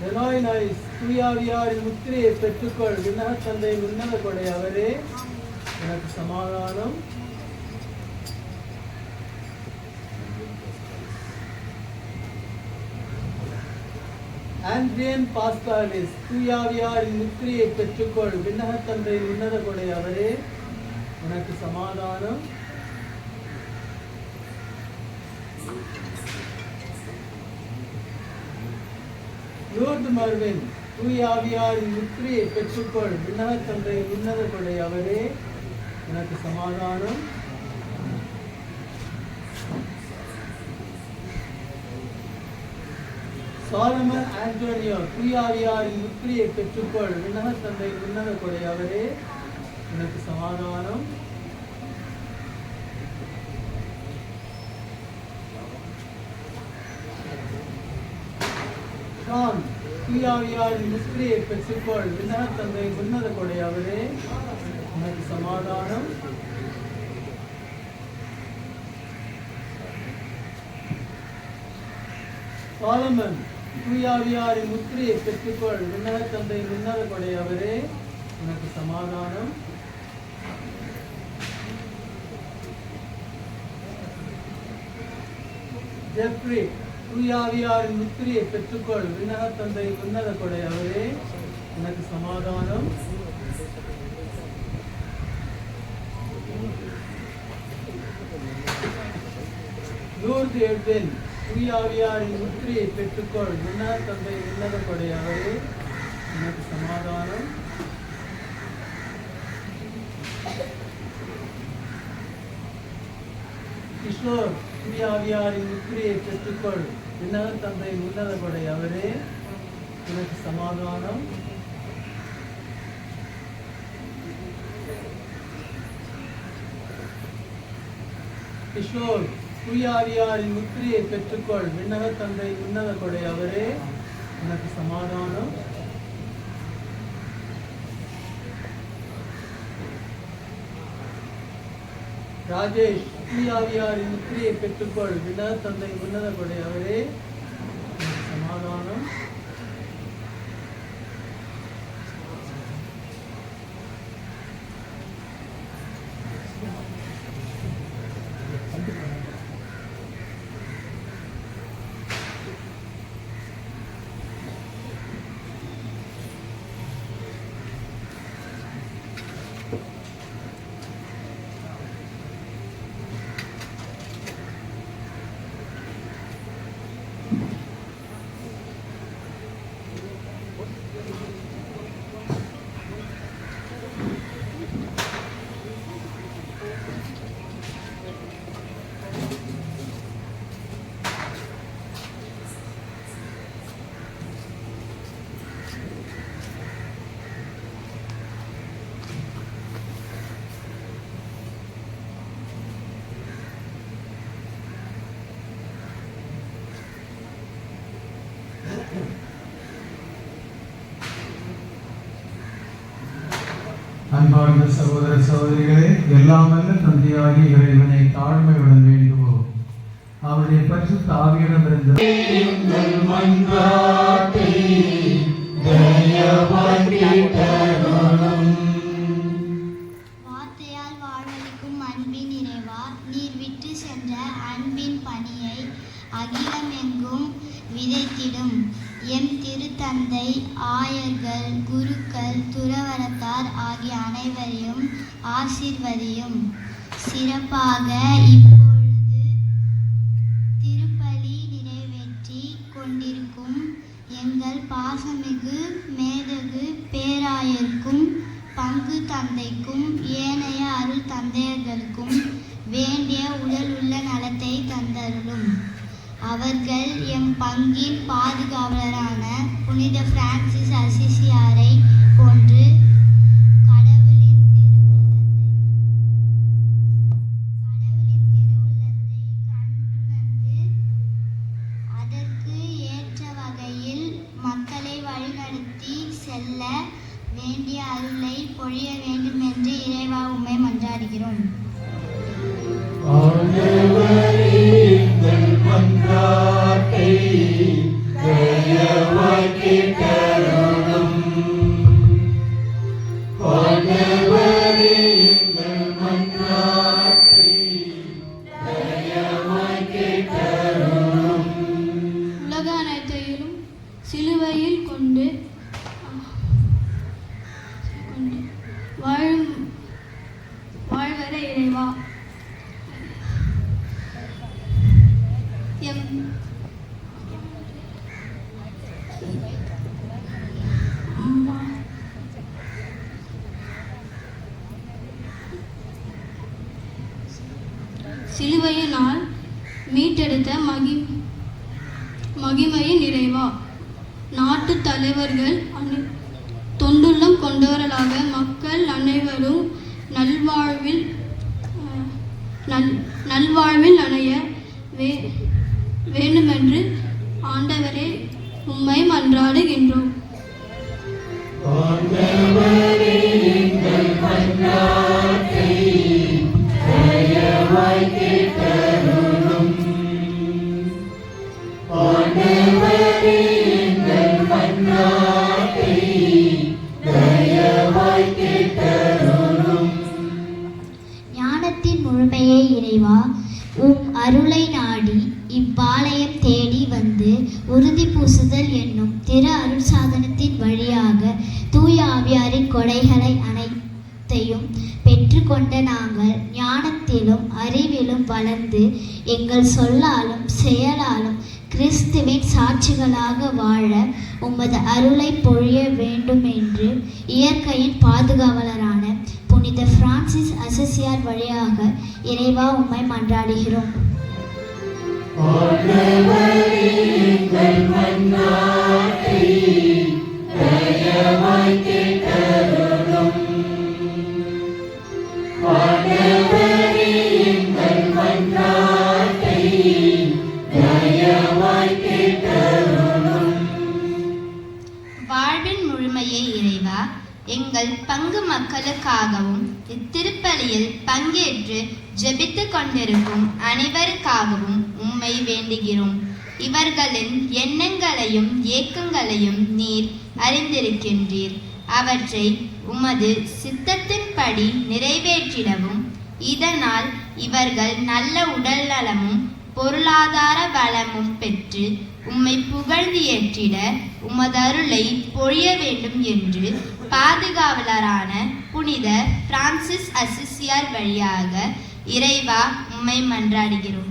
செலாய்னாய்ஸ் தூயாவியாரின் முத்திரையை பெற்றுக்கொள். விண்ணக தந்தையின் உன்னத கொடை அவரே, எனக்கு சமாதானம். ஆண்ட்ரியன் பாஸ்காலிஸ் தூயாவியாரின் முத்திரையை பெற்றுக்கொள். விண்ணக தந்தையின் உன்னத கொடை அவரே, எனக்கு சமாதானம். லூர்து மர்வின் தூயாவியாரின் முத்திரையை பெற்றுக்கொள். விண்ணக தந்தையின் உன்னத கொடை அவரே, எனக்கு சமாதானம். சாலமன் ஆண்டோனியோ தூயாவியாரின் முத்திரையை பெற்றுக்கொள். விண்ணக தந்தையின் உன்னத கொடை அவரே, எனக்கு சமாதானம். தூயாவியாரின் முத்திரையை பெற்றுக்கொள். விண்ணக தந்தையின் உன்னத கொடை அவரே, எனக்கு சமாதானம். சாலமன் தூயாவியாரின் முத்திரையை பெற்றுக்கொள். விண்ணக தந்தையின் உன்னத கொடை அவரே, எனக்கு சமாதானம். ஜெப்ரி தூயாவியாரின் முத்திரையை பெற்றுக்கொள். விண்ணக தந்தையின் உன்னத கொடை அவரே, எனக்கு சமாதானம். லூர்து எட்வின் தூயாவியாரின் முத்திரையை பெற்றுக்கொள். விண்ணக தந்தையின் உன்னத கொடை அவரே, எனக்கு சமாதானம். கிஷோர் தூயாவியாரின் முத்திரையை பெற்றுக்கொள். விண்ணக தந்தையின் உன்னத கொடை அவரே, எனக்கு சமாதானம். கிஷோர் தூயாவியாரின் முத்திரையை பெற்றுக்கொள். விண்ணக தந்தையின் உன்னத கொடை அவரே, எனக்கு சமாதானம். ராஜேஷ் தூயாவியாரின் முத்திரையை பெற்றுக்கொள். விண்ணக தந்தையின் உன்னத கொடை அவரே, எனக்கு சமாதானம். அன்பார்ந்த சகோதர சகோதரிகளே, எல்லாம் வல்ல தந்தையாகி இறைவனை தாழ்மையுடன் வேண்டுவோம். அவருடைய பரிசுத்த ஆவியிடமிருந்து வார்த்தையால் வாழ்வளிக்கும் அன்பின் இறைவா, நீர் விட்டு சென்ற அன்பின் பணியை அகிலம் எங்கும் விதைத்திடும். எம் திருத்தந்தை, ஆயர்கள், குருக்கள், துறவரத்தார் ஆகிய அனைவரையும் ஆசீர்வதியும். சிறப்பாக இப்பொழுது திருப்பலி நிறைவேற்றி கொண்டிருக்கும் எங்கள் பாசமிகு மேதகு பேராயருக்கும் பங்கு தந்தைக்கும் ஏனைய அருள் தந்தையர்களுக்கும் வேண்டிய உடல் உள்ள நலத்தை தந்து தந்தருளும். அவர்கள் எம் பங்கின் பாதுகாவலரான புனித பிரான்சிஸ் அசிசியாரை போன்று கடவுளின் திருவுள்ளத்தை கண்டுணர்ந்து அதற்கு ஏற்ற வகையில் மக்களை வழிநடத்தி செல்ல வேண்டிய அருளை பொழிய வேண்டும் என்று இறைவா உம்மை மன்றாடுகிறோம். உலக அனைத்தையும் சிலுவையில் கொண்டு வாழ்வர இறைவா எம் சிலுவையினால் மீட்டெடுத்த மகிமையின் நிறைவா நாட்டு தலைவர்கள் தொண்டுள்ளம் கொண்டவர்களாக மக்கள் அனைவரும் நல்வாழ்வில் அணைய வேண்டுமென்று ஆண்டவரே உம்மை மன்றாடுகின்றோம். ஞானத்தின் முழுமையே இறைவா, உம் அருளை நாடி இவ்வாலயம் தேடி வந்து உறுதி பூசுதல் என்னும் திரு அருள் சாதனத்தின் வழியாக தூய ஆவியாரின் கொடைகளை அனைத்தையும் பெற்றுக்கொண்ட நாங்கள் ஞானத்திலும் அறிவிலும் வளர்ந்து எங்கள் சொல்லாலும் செயலாலும் கிறிஸ்துவின் சாட்சிகளாக வாழ உமது அருளை பொழிய வேண்டும் என்று இயற்கையின் பாதுகாவலரான புனித பிரான்சிஸ் அசிசியார் வழியாக இறைவா உம்மை மன்றாடுகிறோம். வாழ்வின் முழுமையே இறைவா, எங்கள் பங்கு மக்களுக்காகவும் இத்திருப்பலியில் பங்கேற்று ஜெபித்துக் கொண்டிருக்கும் அனைவருக்காகவும் உம்மை வேண்டுகிறோம். இவர்களின் எண்ணங்களையும் ஏக்கங்களையும் நீர் அறிந்திருக்கின்றீர். அவற்றை உமது சித்தத்தின்படி நிறைவேற்றிடவும், இதனால் இவர்கள் நல்ல உடல் நலமும் பொருளாதார வளமும் பெற்று உம்மை புகழ்ந்து ஏற்றிட உமதருளை பொழிய வேண்டும் என்று பாதுகாவலரான புனித பிரான்சிஸ் அசிசியார் வழியாக இறைவா உம்மை மன்றாடுகிறோம்.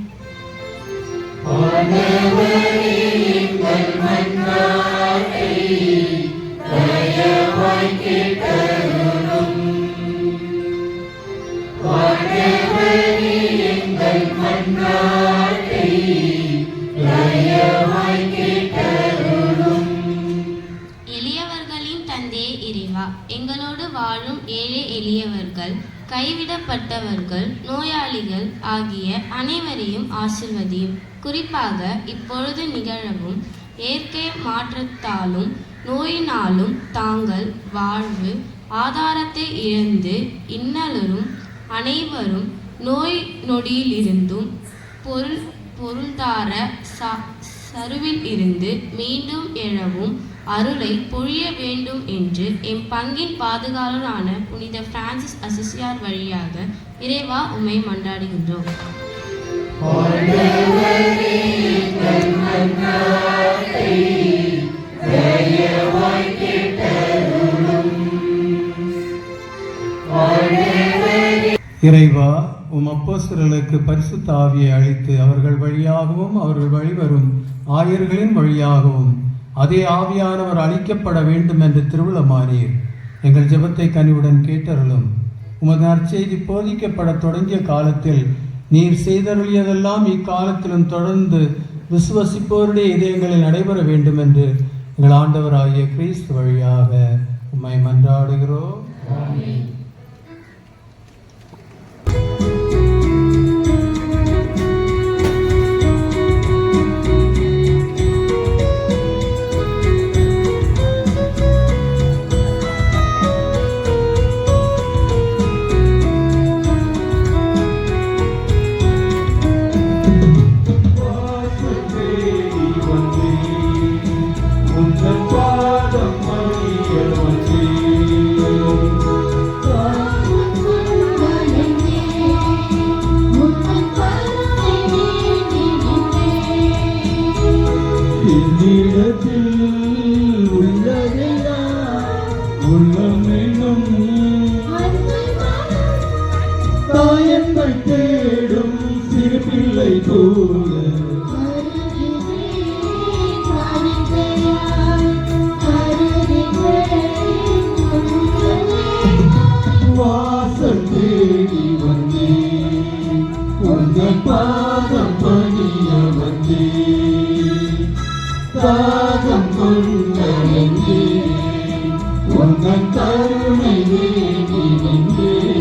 எளியவர்களின் தந்தையே இறைவா, எங்களோடு வாழும் ஏழை எளியவர்கள், கைவிடப்பட்டவர்கள், நோயாளிகள் ஆகிய அனைவரையும் ஆசிர்வதியும். குறிப்பாக இப்பொழுது நிகழவும் இயற்கை மாற்றத்தாலும் நோயினாலும் தாங்கள் வாழ்வு ஆதாரத்தை இழந்து இன்னலரும் அனைவரும் நோய் நொடியிலிருந்தும் பொருளாதார சருவில் இருந்து மீண்டும் எழவும் அருளை பொழிய வேண்டும் என்று எம் பங்கின் பாதுகாவலரான புனித பிரான்சிஸ் அசிசியார் வழியாக இறைவா உம்மை மன்றாடுகின்றோம். இறைவா, உம் அப்போஸ்தலர்களுக்கு பரிசுத்த ஆவியை அளித்து அவர்கள் வழியாகவும் அவர்கள் வழிவரும் ஆயர்களின் வழியாகவும் அதே ஆவியானவர் அளிக்கப்பட வேண்டும் என்று திருவுளமானீர். எங்கள் ஜெபத்தை கனிவுடன் கேட்டருளும். உமது நற்செய்தி போதிக்கப்பட தொடங்கிய காலத்தில் நீர் செய்தருளியதெல்லாம் இக்காலத்திலும் தொடர்ந்து விசுவசிப்போருடைய இதயங்களில் நடைபெற வேண்டும் என்று எங்கள் ஆண்டவராகிய கிறிஸ்து வழியாக உம்மை மன்றாடுகிறோம். தேடும் சிறு பிள்ளை போல வாசல் தேடி வந்தேன், உங்கள் பாதம் பணிய வந்தேன், தாகம் கொண்டேன், உங்கள் கருணை வேண்டி நின்றேன்.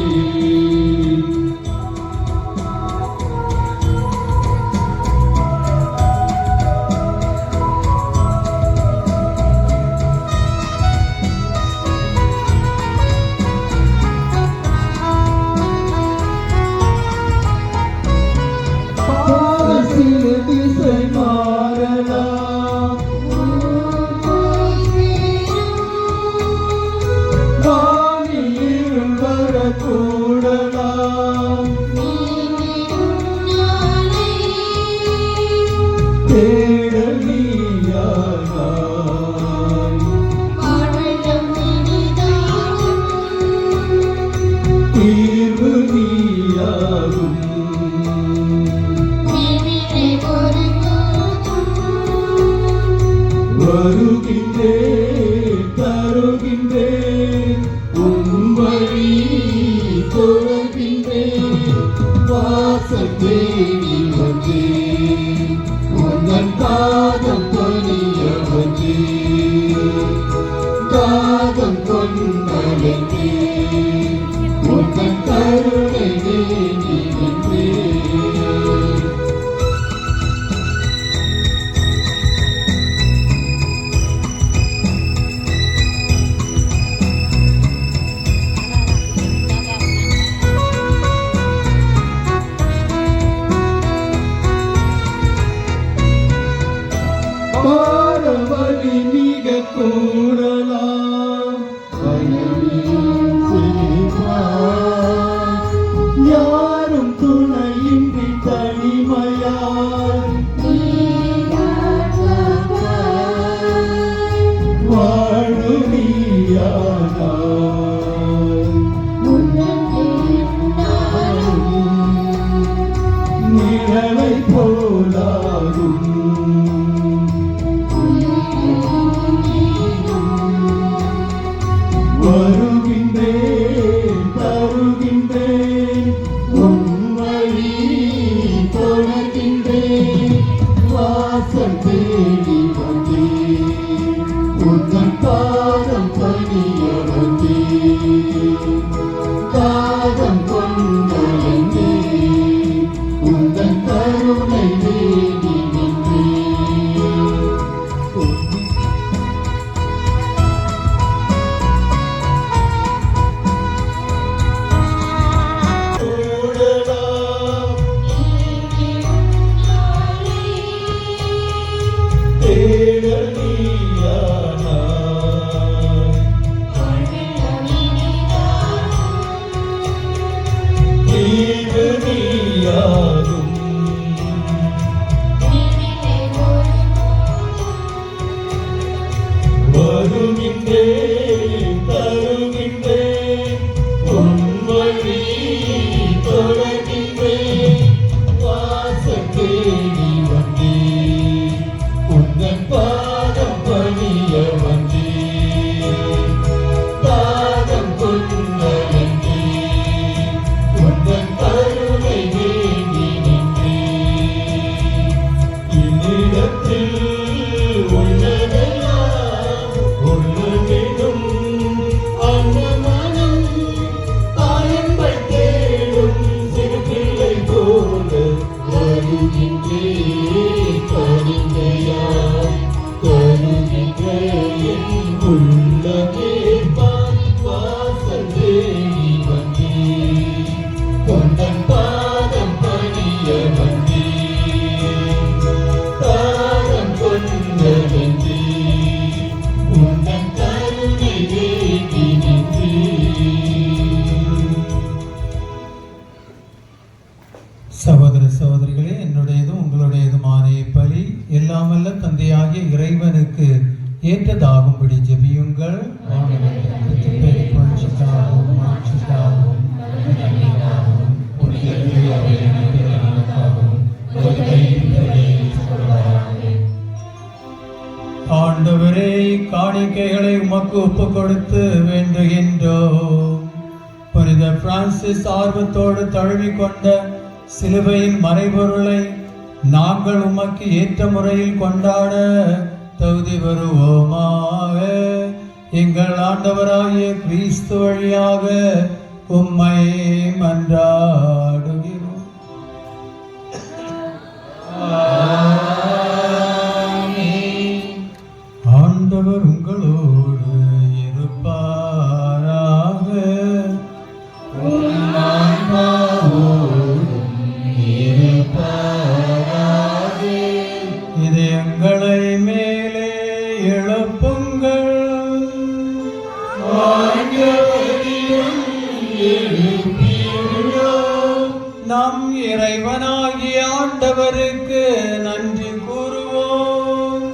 வருகின்றேன் தருகின்றேன் உன் வழி தொடர்கின்றேன் வாசல் தேடி வந்தேன் உன் பாதம் பணிய வந்தேன் தாகம் கொண்டேன் உன் கருணை வேண்டி நின்றேன். பாரவழி மிக கூடலாம் யாரும் துணையின்றி தனிமையாய் வாழும் நிழலை போலாகும் வருகின்றேன் தருகின்றேன் உன் வழி தொடர்கின்றேன் வாசல் தேடி வந்தேன் உன் பாதம் பணிய வந்தேன் தாகம் கொண்டேன் உன் கருணை வேண்டி நின்றேன். வருகின்றேன் தருகின்றேன் உன் வழி தொடர்கின்றேன் வாசல் தேடி வந்தேன் உன் பாதம் பணிய வந்தேன் தாகம் கொண்டேன் உன் கருணை வேண்டி சகோதர சகோதரிகளே, என்னுடையதும் உங்களுடையதுமான பலி எல்லாம் வல்ல தந்தையாகிய இறைவனுக்கு ஏற்றதாகும்படி ஜெபியுங்கள். ஆண்டவரே, காணிக்கைகளை உமக்கு ஒப்புக் கொடுத்து வேண்டுகின்றோம். புனித பிரான்சிஸ் ஆர்வத்தோடு தழுவிக்கொண்ட சிலுவையின் மறைபொருளை நாங்கள் உமக்கு ஏற்ற முறையில் கொண்டாட தகுதி வருவோமாக. எங்கள் ஆண்டவராகிய கிறிஸ்து வழியாக உம்மை மன்றாடுகிறோம். ஆண்டவர் உங்களோடு இருப்பாராக. இதயங்களை மேலே எழுப்புங்கள். நம் இறைவனாகிய ஆண்டவருக்கு நன்றி கூறுவோம்.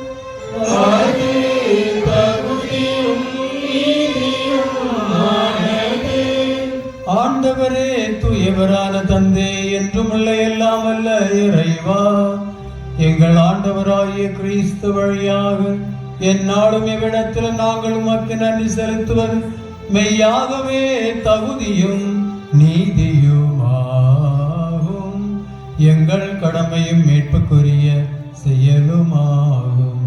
ஆண்டவரே, தூயவரான தந்தை, என்றும் உள்ள எல்லாம் அல்ல இறைவா, எங்கள் ஆண்டவராகிய கிறிஸ்து வழியாக எந்நாளும் எவ்விடத்திலும் நாங்கள் உமக்கு நன்றி செலுத்துவது மெய்யாகவே தகுதியும் நீதியுமாகும். எங்கள் கடமையும் மீட்புக்குரிய செயலுமாகும்.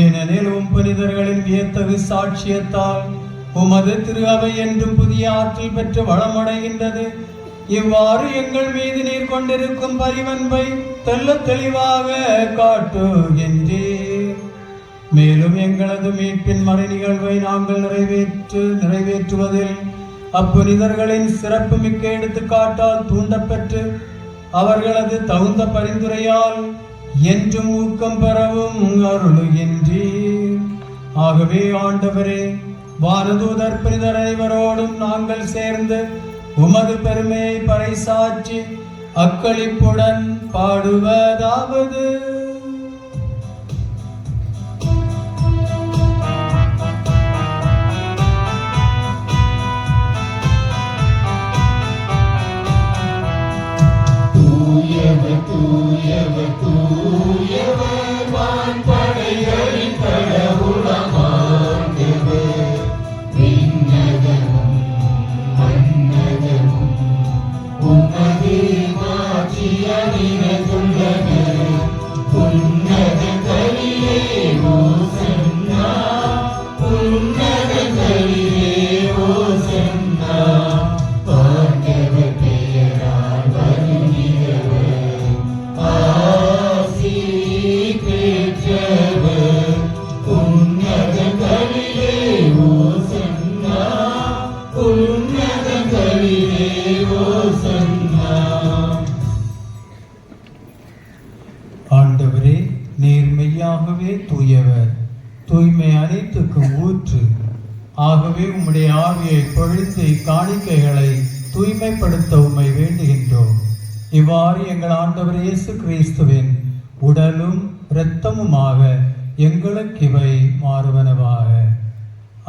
ஏனெனில் புனிதர்களின் வியத்தகு சாட்சியத்தால் உமது திரு அவை என்றும் புதிய ஆற்றல் பெற்று வளமடைகின்றது. இவ்வாறு எங்கள் மீது நீர் கொண்டிருக்கும் பரிவன்பை தெள்ளத் தெளிவாக காட்டுகின்றீர். மேலும் எங்களது மீட்பின் மறை நிகழ்வை நாங்கள் நிறைவேற்றுவதில் அப்புனிதர்களின் சிறப்பு மிக்க எடுத்துக்காட்டால் தூண்டப்பெற்று அவர்களது தகுந்த பரிந்துரையால் என்றும் ஊக்கம் பெறவும் அருளுகின்றீர். ஆகவே ஆண்டவரே, வானதூதர் புனிதர் அனைவரோடும் நாங்கள் சேர்ந்து உமது பெருமையை பறைசாற்றி அக்களிப்புடன் பாடுவதாவது: தூயவர் தூயவர் தூயவர் வான்படைகளின் கடவுளாம் ஆண்டவர், விண்ணகமும் மண்ணகமும் உமது மாட்சியால் நிறைந்துள்ளன. உன்னதங்களிலே ஓசன்னா, உன்னதங்களிலே ஓசன்னா. ஆண்டவர் பெயரால் வருகிறவர், ஆசி பெற்றவர். உன்னதங்களிலே ஓசன்னா, உன்னதங்களிலே ஓசன்னா. ஆண்டவரே, நேர்மையாகவே தூயவர், தூய்மை அனைத்துக்கும் ஊற்று. ஆகவே உம்முடைய ஆவியை பொழிந்து காணிக்கைகளை தூய்மைப்படுத்த உம்மை வேண்டுகின்றோம். இவ்வாறு எங்கள் ஆண்டவர் இயேசு கிறிஸ்துவின் உடலும் இரத்தமுமாக எங்களுக்கு இவை மாறுவனவாக.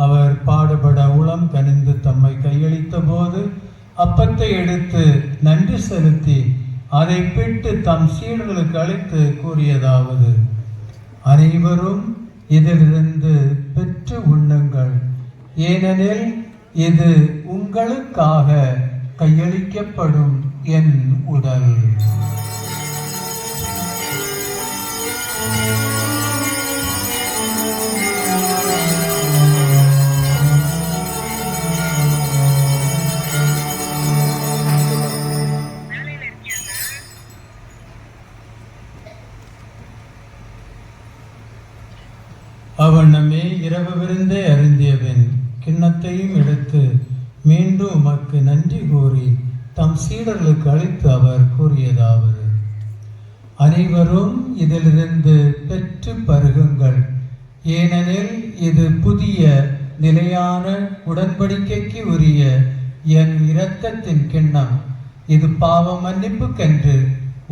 அவர் பாடுபட உளம் கனிந்து தம்மை கையளித்த போது அப்பத்தை எடுத்து நன்றி செலுத்தி அதை பிட்டு தம் சீடர்களுக்கு அளித்து கூறியதாவது: அனைவரும் இதிலிருந்து பெற்று உண்ணுங்கள், ஏனெனில் இது உங்களுக்காக கையளிக்கப்படும் என் உடல். அவ்வண்ணமே இரவு விருந்தை அருந்தியபின் கிண்ணத்தையும் எடுத்து மீண்டும் உமக்கு நன்றி கூறி தம் சீடர்களுக்கு அளித்து அவர் கூறியதாவது: அனைவரும் இதிலிருந்து பெற்று பருகுங்கள், ஏனெனில் இது புதிய நிலையான உடன்படிக்கைக்கு உரிய என் இரத்தத்தின் கிண்ணம். இது பாவ மன்னிப்புக்கென்று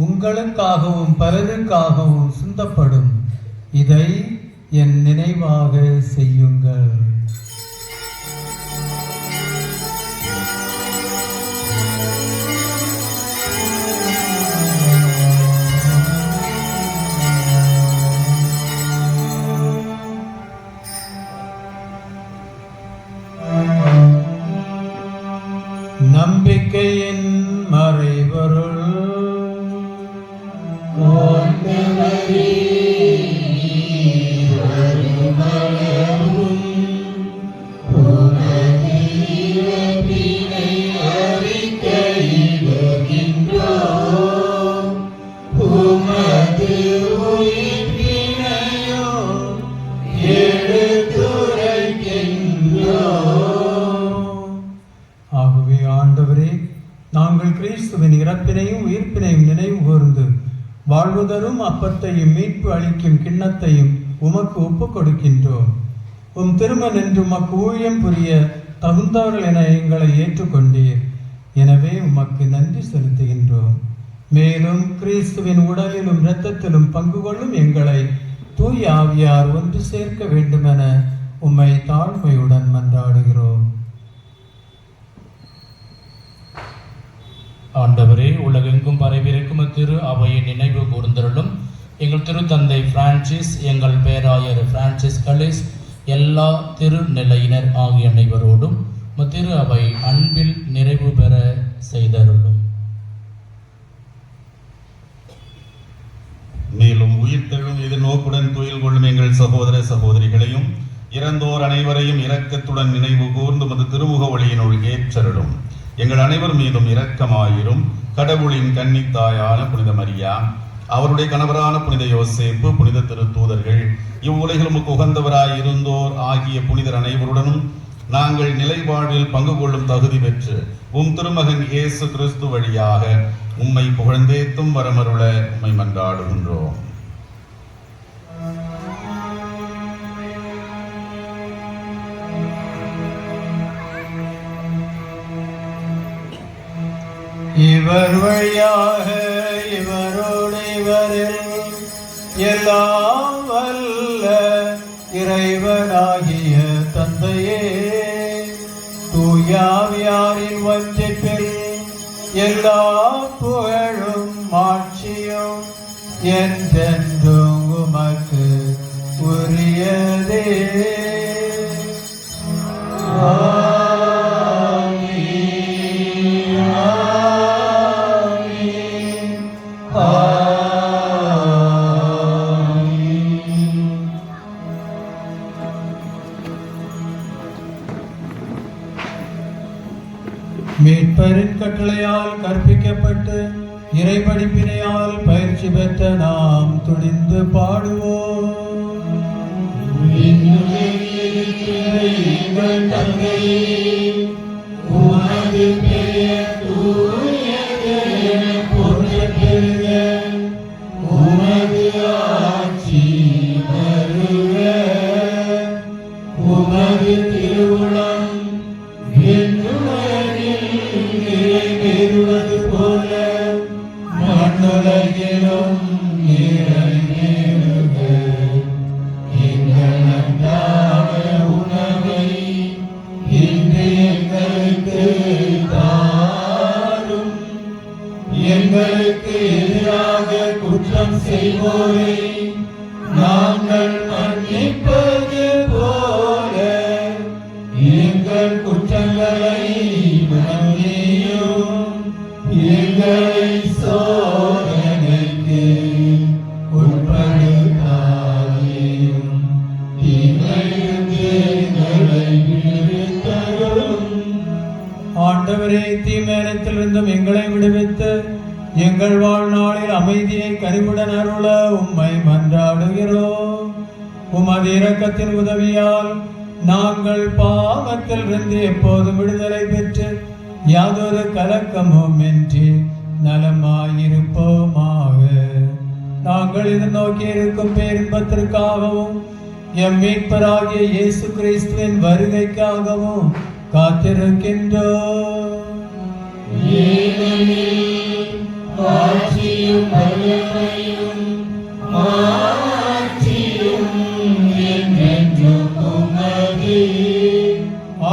உங்களுக்காகவும் பலருக்காகவும் சிந்தப்படும். இதை என் நினைவாக செய்யுங்கள். நம்பிக்கையின் மறைபொருள் ஆகவே ஆண்டவரே, நாங்கள் கிறிஸ்துவின் இறப்பினையும் உயிர்ப்பினையும் நினைவு கூர்ந்து வாழ்வுதரும் அப்பத்தையும் மீட்பு அளிக்கும் கிண்ணத்தையும் உமக்கு ஒப்புக் கொடுக்கின்றோம். உம் திருமண் என்று உமக்கு ஊழியம் புரிய தகுந்தவர்கள் என எங்களை ஏற்றுக்கொண்டீர். எனவே உமக்கு நன்றி செலுத்துகின்றோம். மேலும் கிறிஸ்துவின் உடலிலும் இரத்தத்திலும் பங்கு கொள்ளும் எங்களை தூய ஆவியார் ஒன்று சேர்க்க வேண்டுமென உம்மை தாழ்மையுடன் மன்றாடுகிறோம். ஆண்டவரே, உலகெங்கும் பரவியிருக்கும் திரு அவையின் நினைவு கூர்ந்தருளும். எங்கள் திருத்தந்தை பிரான்சிஸ், எங்கள் பேராயர் பிரான்சிஸ் கலிஸ், எல்லா திருநிலையினர் ஆகிய அனைவரோடும் திரு அவை அன்பில் நிறைவு பெற செய்தருளும். மேலும் உயிர்த்தெழும் எதிர்நோக்குடன் துயில் கொள்ளும் எங்கள் சகோதர சகோதரிகளையும் இறந்தோர் அனைவரையும் இரக்கத்துடன் நினைவு கூர்ந்து மது திருமுக ஒளியினுள் ஏற்றருளும். எங்கள் அனைவர் மீதும் இரக்கமாயிரும். கடவுளின் கன்னித்தாயான புனித மரியா, அவருடைய கணவரான புனித யோசேப்பு, புனித திருத்தூதர்கள், இவ்வுலகிலும் உகந்தவராய் இருந்தோர் ஆகிய புனிதர் அனைவருடனும் நாங்கள் நிலைவாழ்வில் பங்கு கொள்ளும் தகுதி பெற்று உம் திருமகன் இயேசு கிறிஸ்து வழியாக உம்மை புகழ்ந்தேத்தும் வரமருள உம்மை மன்றாடுகின்றோம். இவர் வழியாக இவரோடு இவரில் எல்லாம் வல்ல இறைவனாகிய தந்தையே, தூயாவியாரின் வஞ்சிப்பில் எல்லா புகழும் மாட்சியும் என்றென்றும் உமக்கு உரியதே. மீட்பரின் கட்டளையால் கற்பிக்கப்பட்டு இறைபடிப்பினையால் பயிற்சி பெற்ற நாம் துணிந்து பாடுவோம். உமது ஆட்சி வருக, உமது திருவுளம் நிறைவேறுவது போல மண்ணுலகிலும் நிறைவேறுக. எங்கள் அன்றாட உணவை இன்று எங்களுக்கு தாரும். எங்களுக்கு எதிராக குற்றம் செய்வோரை நாங்கள் மன்னிப்பது போல எங்கள் குற்றங்களை மன்னியும். எங்களை சோதனைக்கு உட்படுத்தாதேயும், தீமையிலிருந்து எங்களை விடுவித்தருளும். ஆண்டவரே, தீமையிலிருந்தும் எங்களை விடுவித்து எங்கள் வாழ்நாளில் அமைதியை கனிவுடன் அருள உம்மை மன்றாடுகிறோம். உமது இரக்கத்தின் உதவியால் நாங்கள் பாவத்தில் இருந்து எப்போதும் விடுதலை பெற்று யாதொரு கலக்கமும் இன்றி நலமாயிருப்போமாக. நாங்கள் எதிர்நோக்கி இருக்கும் பேரின்பத்திற்காகவும் எம் மீட்பராகிய இயேசு கிறிஸ்துவின் வருகைக்காகவும் காத்திருக்கின்றோம்.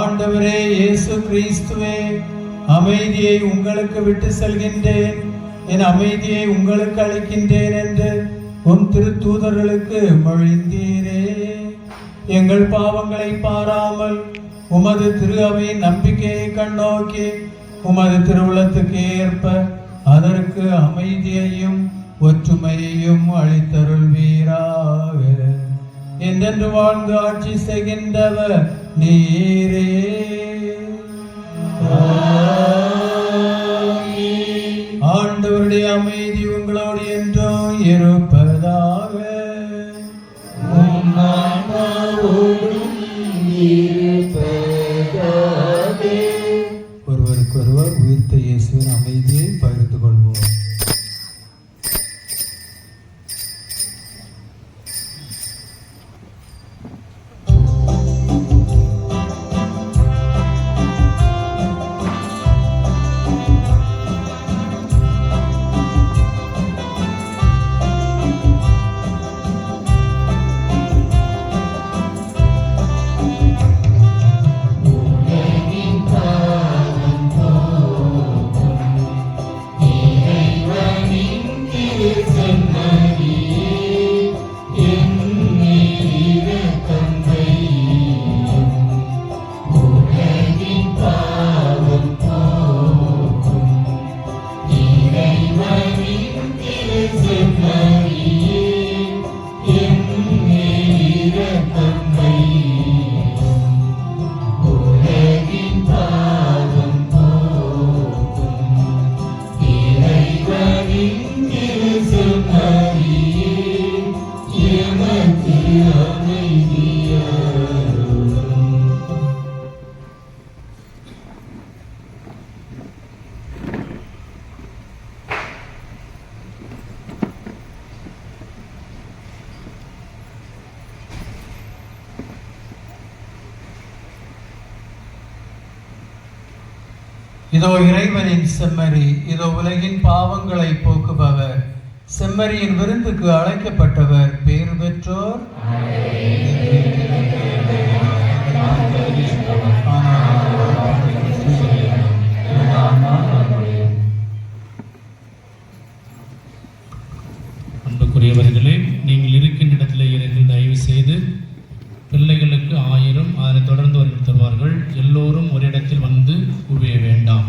ஆண்டவரே இயேசு கிறிஸ்துவே, அமைதியை உங்களுக்கு விட்டு செல்கின்றேன், என் அமைதியை உங்களுக்கு அளிக்கின்றேன் என்று உம் திருத்தூதர்களுக்கு மொழிந்தீரே. எங்கள் பாவங்களை பாராமல் உமது திரு அவையின் நம்பிக்கையை கண்ணோக்கி உமது திருவுளத்துக்கு ஏற்ப அதற்கு அமைதியையும் ஒற்றுமையையும் அளித்தருள்வீராக. என்றென்று வாழ்ந்து ஆட்சி செய்கின்றவர் நீரே. ஆண்டவருடைய அமைதி உங்களோடு என்றும் இருப்பதாக. ஒருவருக்கொருவர் உயிர்த்த இயேசுவின் அமைதியை பகிர்ந்து கொள்வோம். இதோ இறைவனின் செம்மறி, இதோ உலகின் பாவங்களை போக்குபவர். செம்மறியின் விருந்துக்கு அழைக்கப்பட்டவர் பேறு பெற்றோர். அன்புக்குரியவர்களே, நீங்கள் இருக்கின்ற இடத்திலே இறைவன் தயவு செய்து பிள்ளைகளுக்கு 1000, அதனை தொடர்ந்து அவர்கள் தருவார்கள். எல்லோரும் ஒரு இடத்தில் வந்து குவிய வேண்டாம்.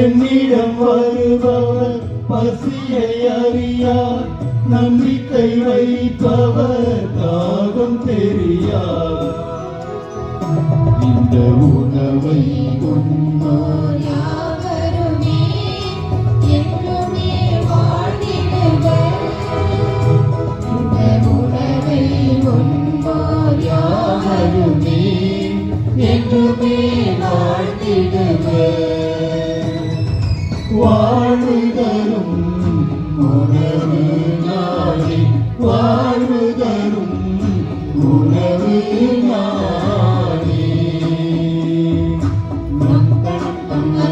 என்னிடம் வருபவர் பசியை அறியார், நம்பிக்கை வைப்பவர் தாகம் தெரியார். இந்த உணவை உண்ணோர் யாவருமே என்றுமே வாழ்ந்திடுவர். இந்த உணவை உண்போர் யாவருமே என்றுமே வாழ்ந்திடுவர். வாழ்வு தரும் உணவு நாடி, வாழ்வு தரும் உணவு நாடி. நம் தனம்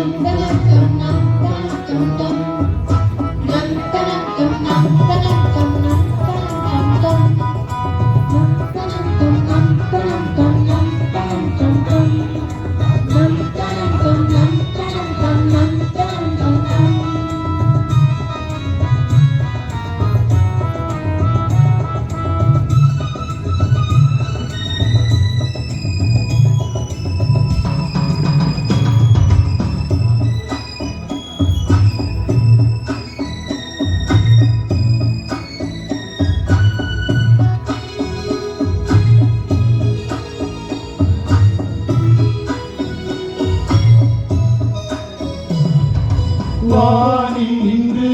வானில் நின்று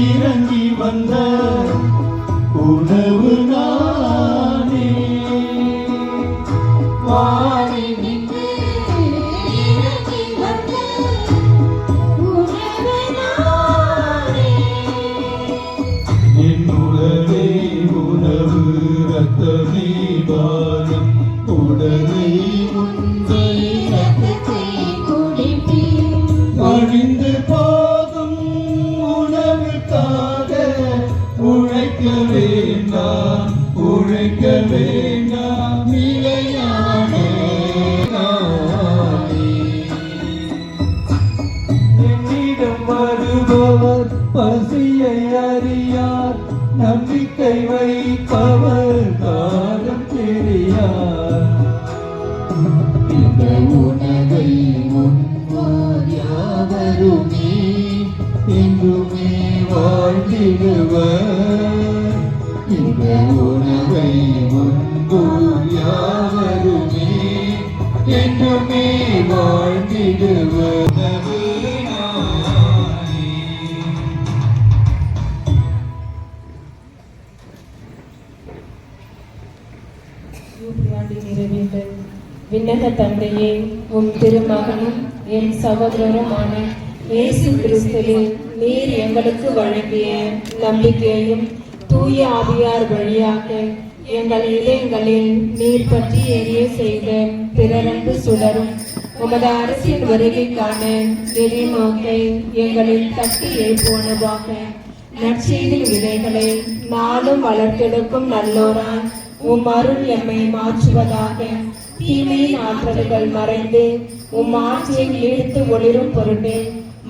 இறங்கி வந்த உணவு நானே. வானில் நின்று இறங்கி வந்த உணவு நானே. என் உடலே உணவு, ரத்தமே பானம், உடலை உன்னை ரத்தத்தை குடிப்பேன். அழிந்து போகும் உணவுக்காக உழைக்க வேண்டாம், உழைக்க வேண்டாம், நிலையான நானே. என்னிடம் வருபவர் பசியை அறியார், நம்பிக்கை வைப்பவர் காலம் தெரியார். இந்த உணவை உண்போர் யாவருமே என்றுமே வாழ்ந்திடுவர். இந்த உணவை உண்போர் யாவருமே என்றுமே வாழ்ந்திடுவர். விண்ணக தந்தையே, உம் திருமகனும் என் சகோதரருமான இயேசு கிறிஸ்துவில் நீர் எங்களுக்கு வழங்கிய நம்பிக்கையையும் தூய ஆவியார் வழியாக எங்கள் இதயங்களில் நீர் பற்றி எரிய செய்த பிறரன்பு சுடரும் உமது அரசின் வருகைக்கான எதிர்நோக்கை எங்களில் தட்டி எழுப்புவனவாக. நற்செய்தி விதைகளை நாளும் வளர்த்தெடுக்கும் நல்லோராய் உம் அருள் எம்மை மாற்றுவதாக. தீமையின் ஆற்றல்கள் மறைந்து உம் ஆட்சியை நீடித்து ஒளிரும் பொருட்டே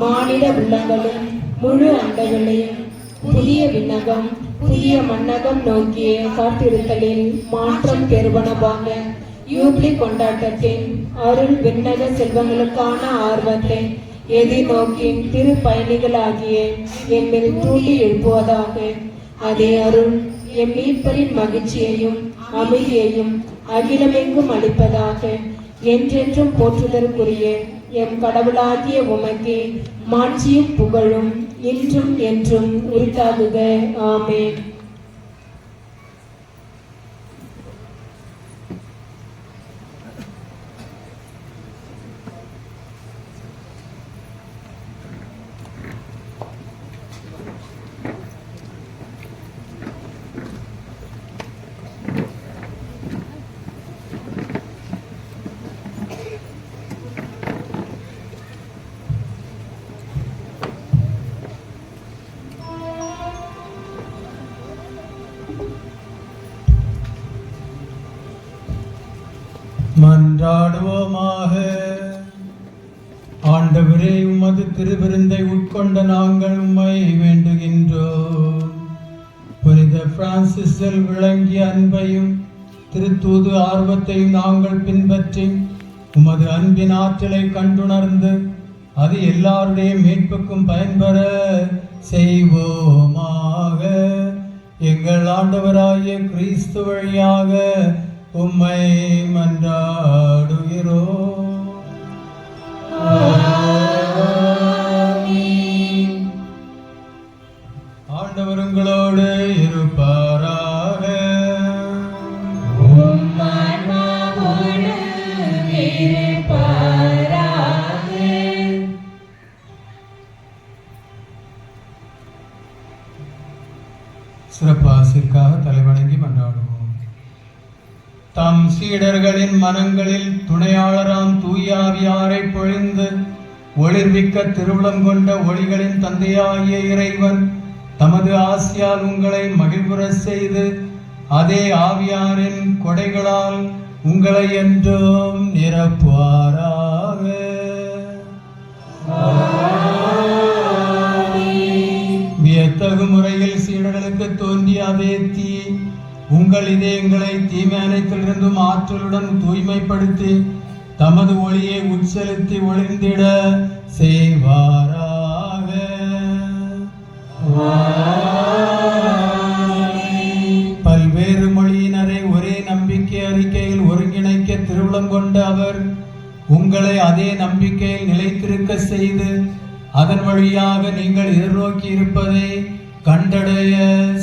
மானிட உள்ளங்களும் முழு அண்டங்களையும் புதிய விண்ணகம் புதிய மன்னகம் நோக்கிய காத்திருத்தலில் மாற்றம் பெறுவனவாக. யூப்ளி கொண்டாட்டத்தின் அருள் விண்ணக செல்வங்களுக்கான ஆர்வத்தை எதிர்நோக்கின் திரு பயணிகளாகிய எம்மில் தூண்டி எழுப்புவதாக. அதே அருள் எம் மீட்பரின் மகிழ்ச்சியையும் அமைதியையும் அகிலமெங்கும் அளிப்பதாக. என்றென்றும் போற்றுதற்குரிய எம் கடவுளாகிய உமக்கே மாட்சியும் புகழும் இன்றும் என்றும் உரித்தாகுக. ஆமென். மன்றாடுவோமாக. ஆண்டவரே, உமது திருவிருந்தை உட்கொண்ட நாங்கள் உம்மை வேண்டுகின்றோம். புனித பிரான்சிஸில் விளங்கிய அன்பையும் திருத்தூது ஆர்வத்தையும் நாங்கள் பின்பற்றி உமது அன்பின் ஆற்றலை கண்டுணர்ந்து அது எல்லாருடைய மீட்புக்கும் பயன்பெற செய்வோமாக. எங்கள் ஆண்டவராகிய கிறிஸ்து வழியாக உம்மை மன்றாடுகிறோம். ஆண்டவர் உங்களோடு இருப்பாராக. சிறப்பாசிற்காக தலைவணங்கி மன்றாடுவோம். தம் சீடர்களின் மனங்களில் துணையாளராம் தூயாவியாரை பொழிந்து ஒளிர்விக்க திருவுளம் கொண்ட ஒளிகளின் தந்தையாகிய இறைவன் தமது ஆசியால் உங்களை மகிழ்வுற செய்து அதே ஆவியாரின் கொடைகளால் உங்களை என்றும் நிரப்புவாராக. வியத்தகு முறையில் சீடர்களுக்கு தோன்றிய அதே தீ உங்கள் இதயங்களை தீமை அனைத்திலிருந்தும் ஆற்றலுடன் தூய்மைப்படுத்தி தமது ஒளியை உட்செலுத்தி ஒளிர்ந்திட செய்வாராக. பல்வேறு மொழியினரை ஒரே நம்பிக்கை அறிக்கையில் ஒருங்கிணைக்க திருவுளம் கொண்ட அவர் உங்களை அதே நம்பிக்கையில் நிலைத்திருக்க செய்து அதன் வழியாக நீங்கள் எதிர்நோக்கி இருப்பதை கண்டடைய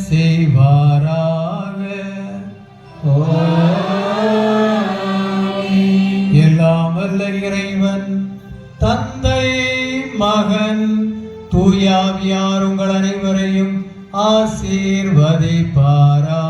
செய்வாராக. எல்லாம் வல்ல இறைவன் தந்தை, மகன், தூயாவியார் உங்கள் அனைவரையும் ஆசீர்வதிப்பாரா.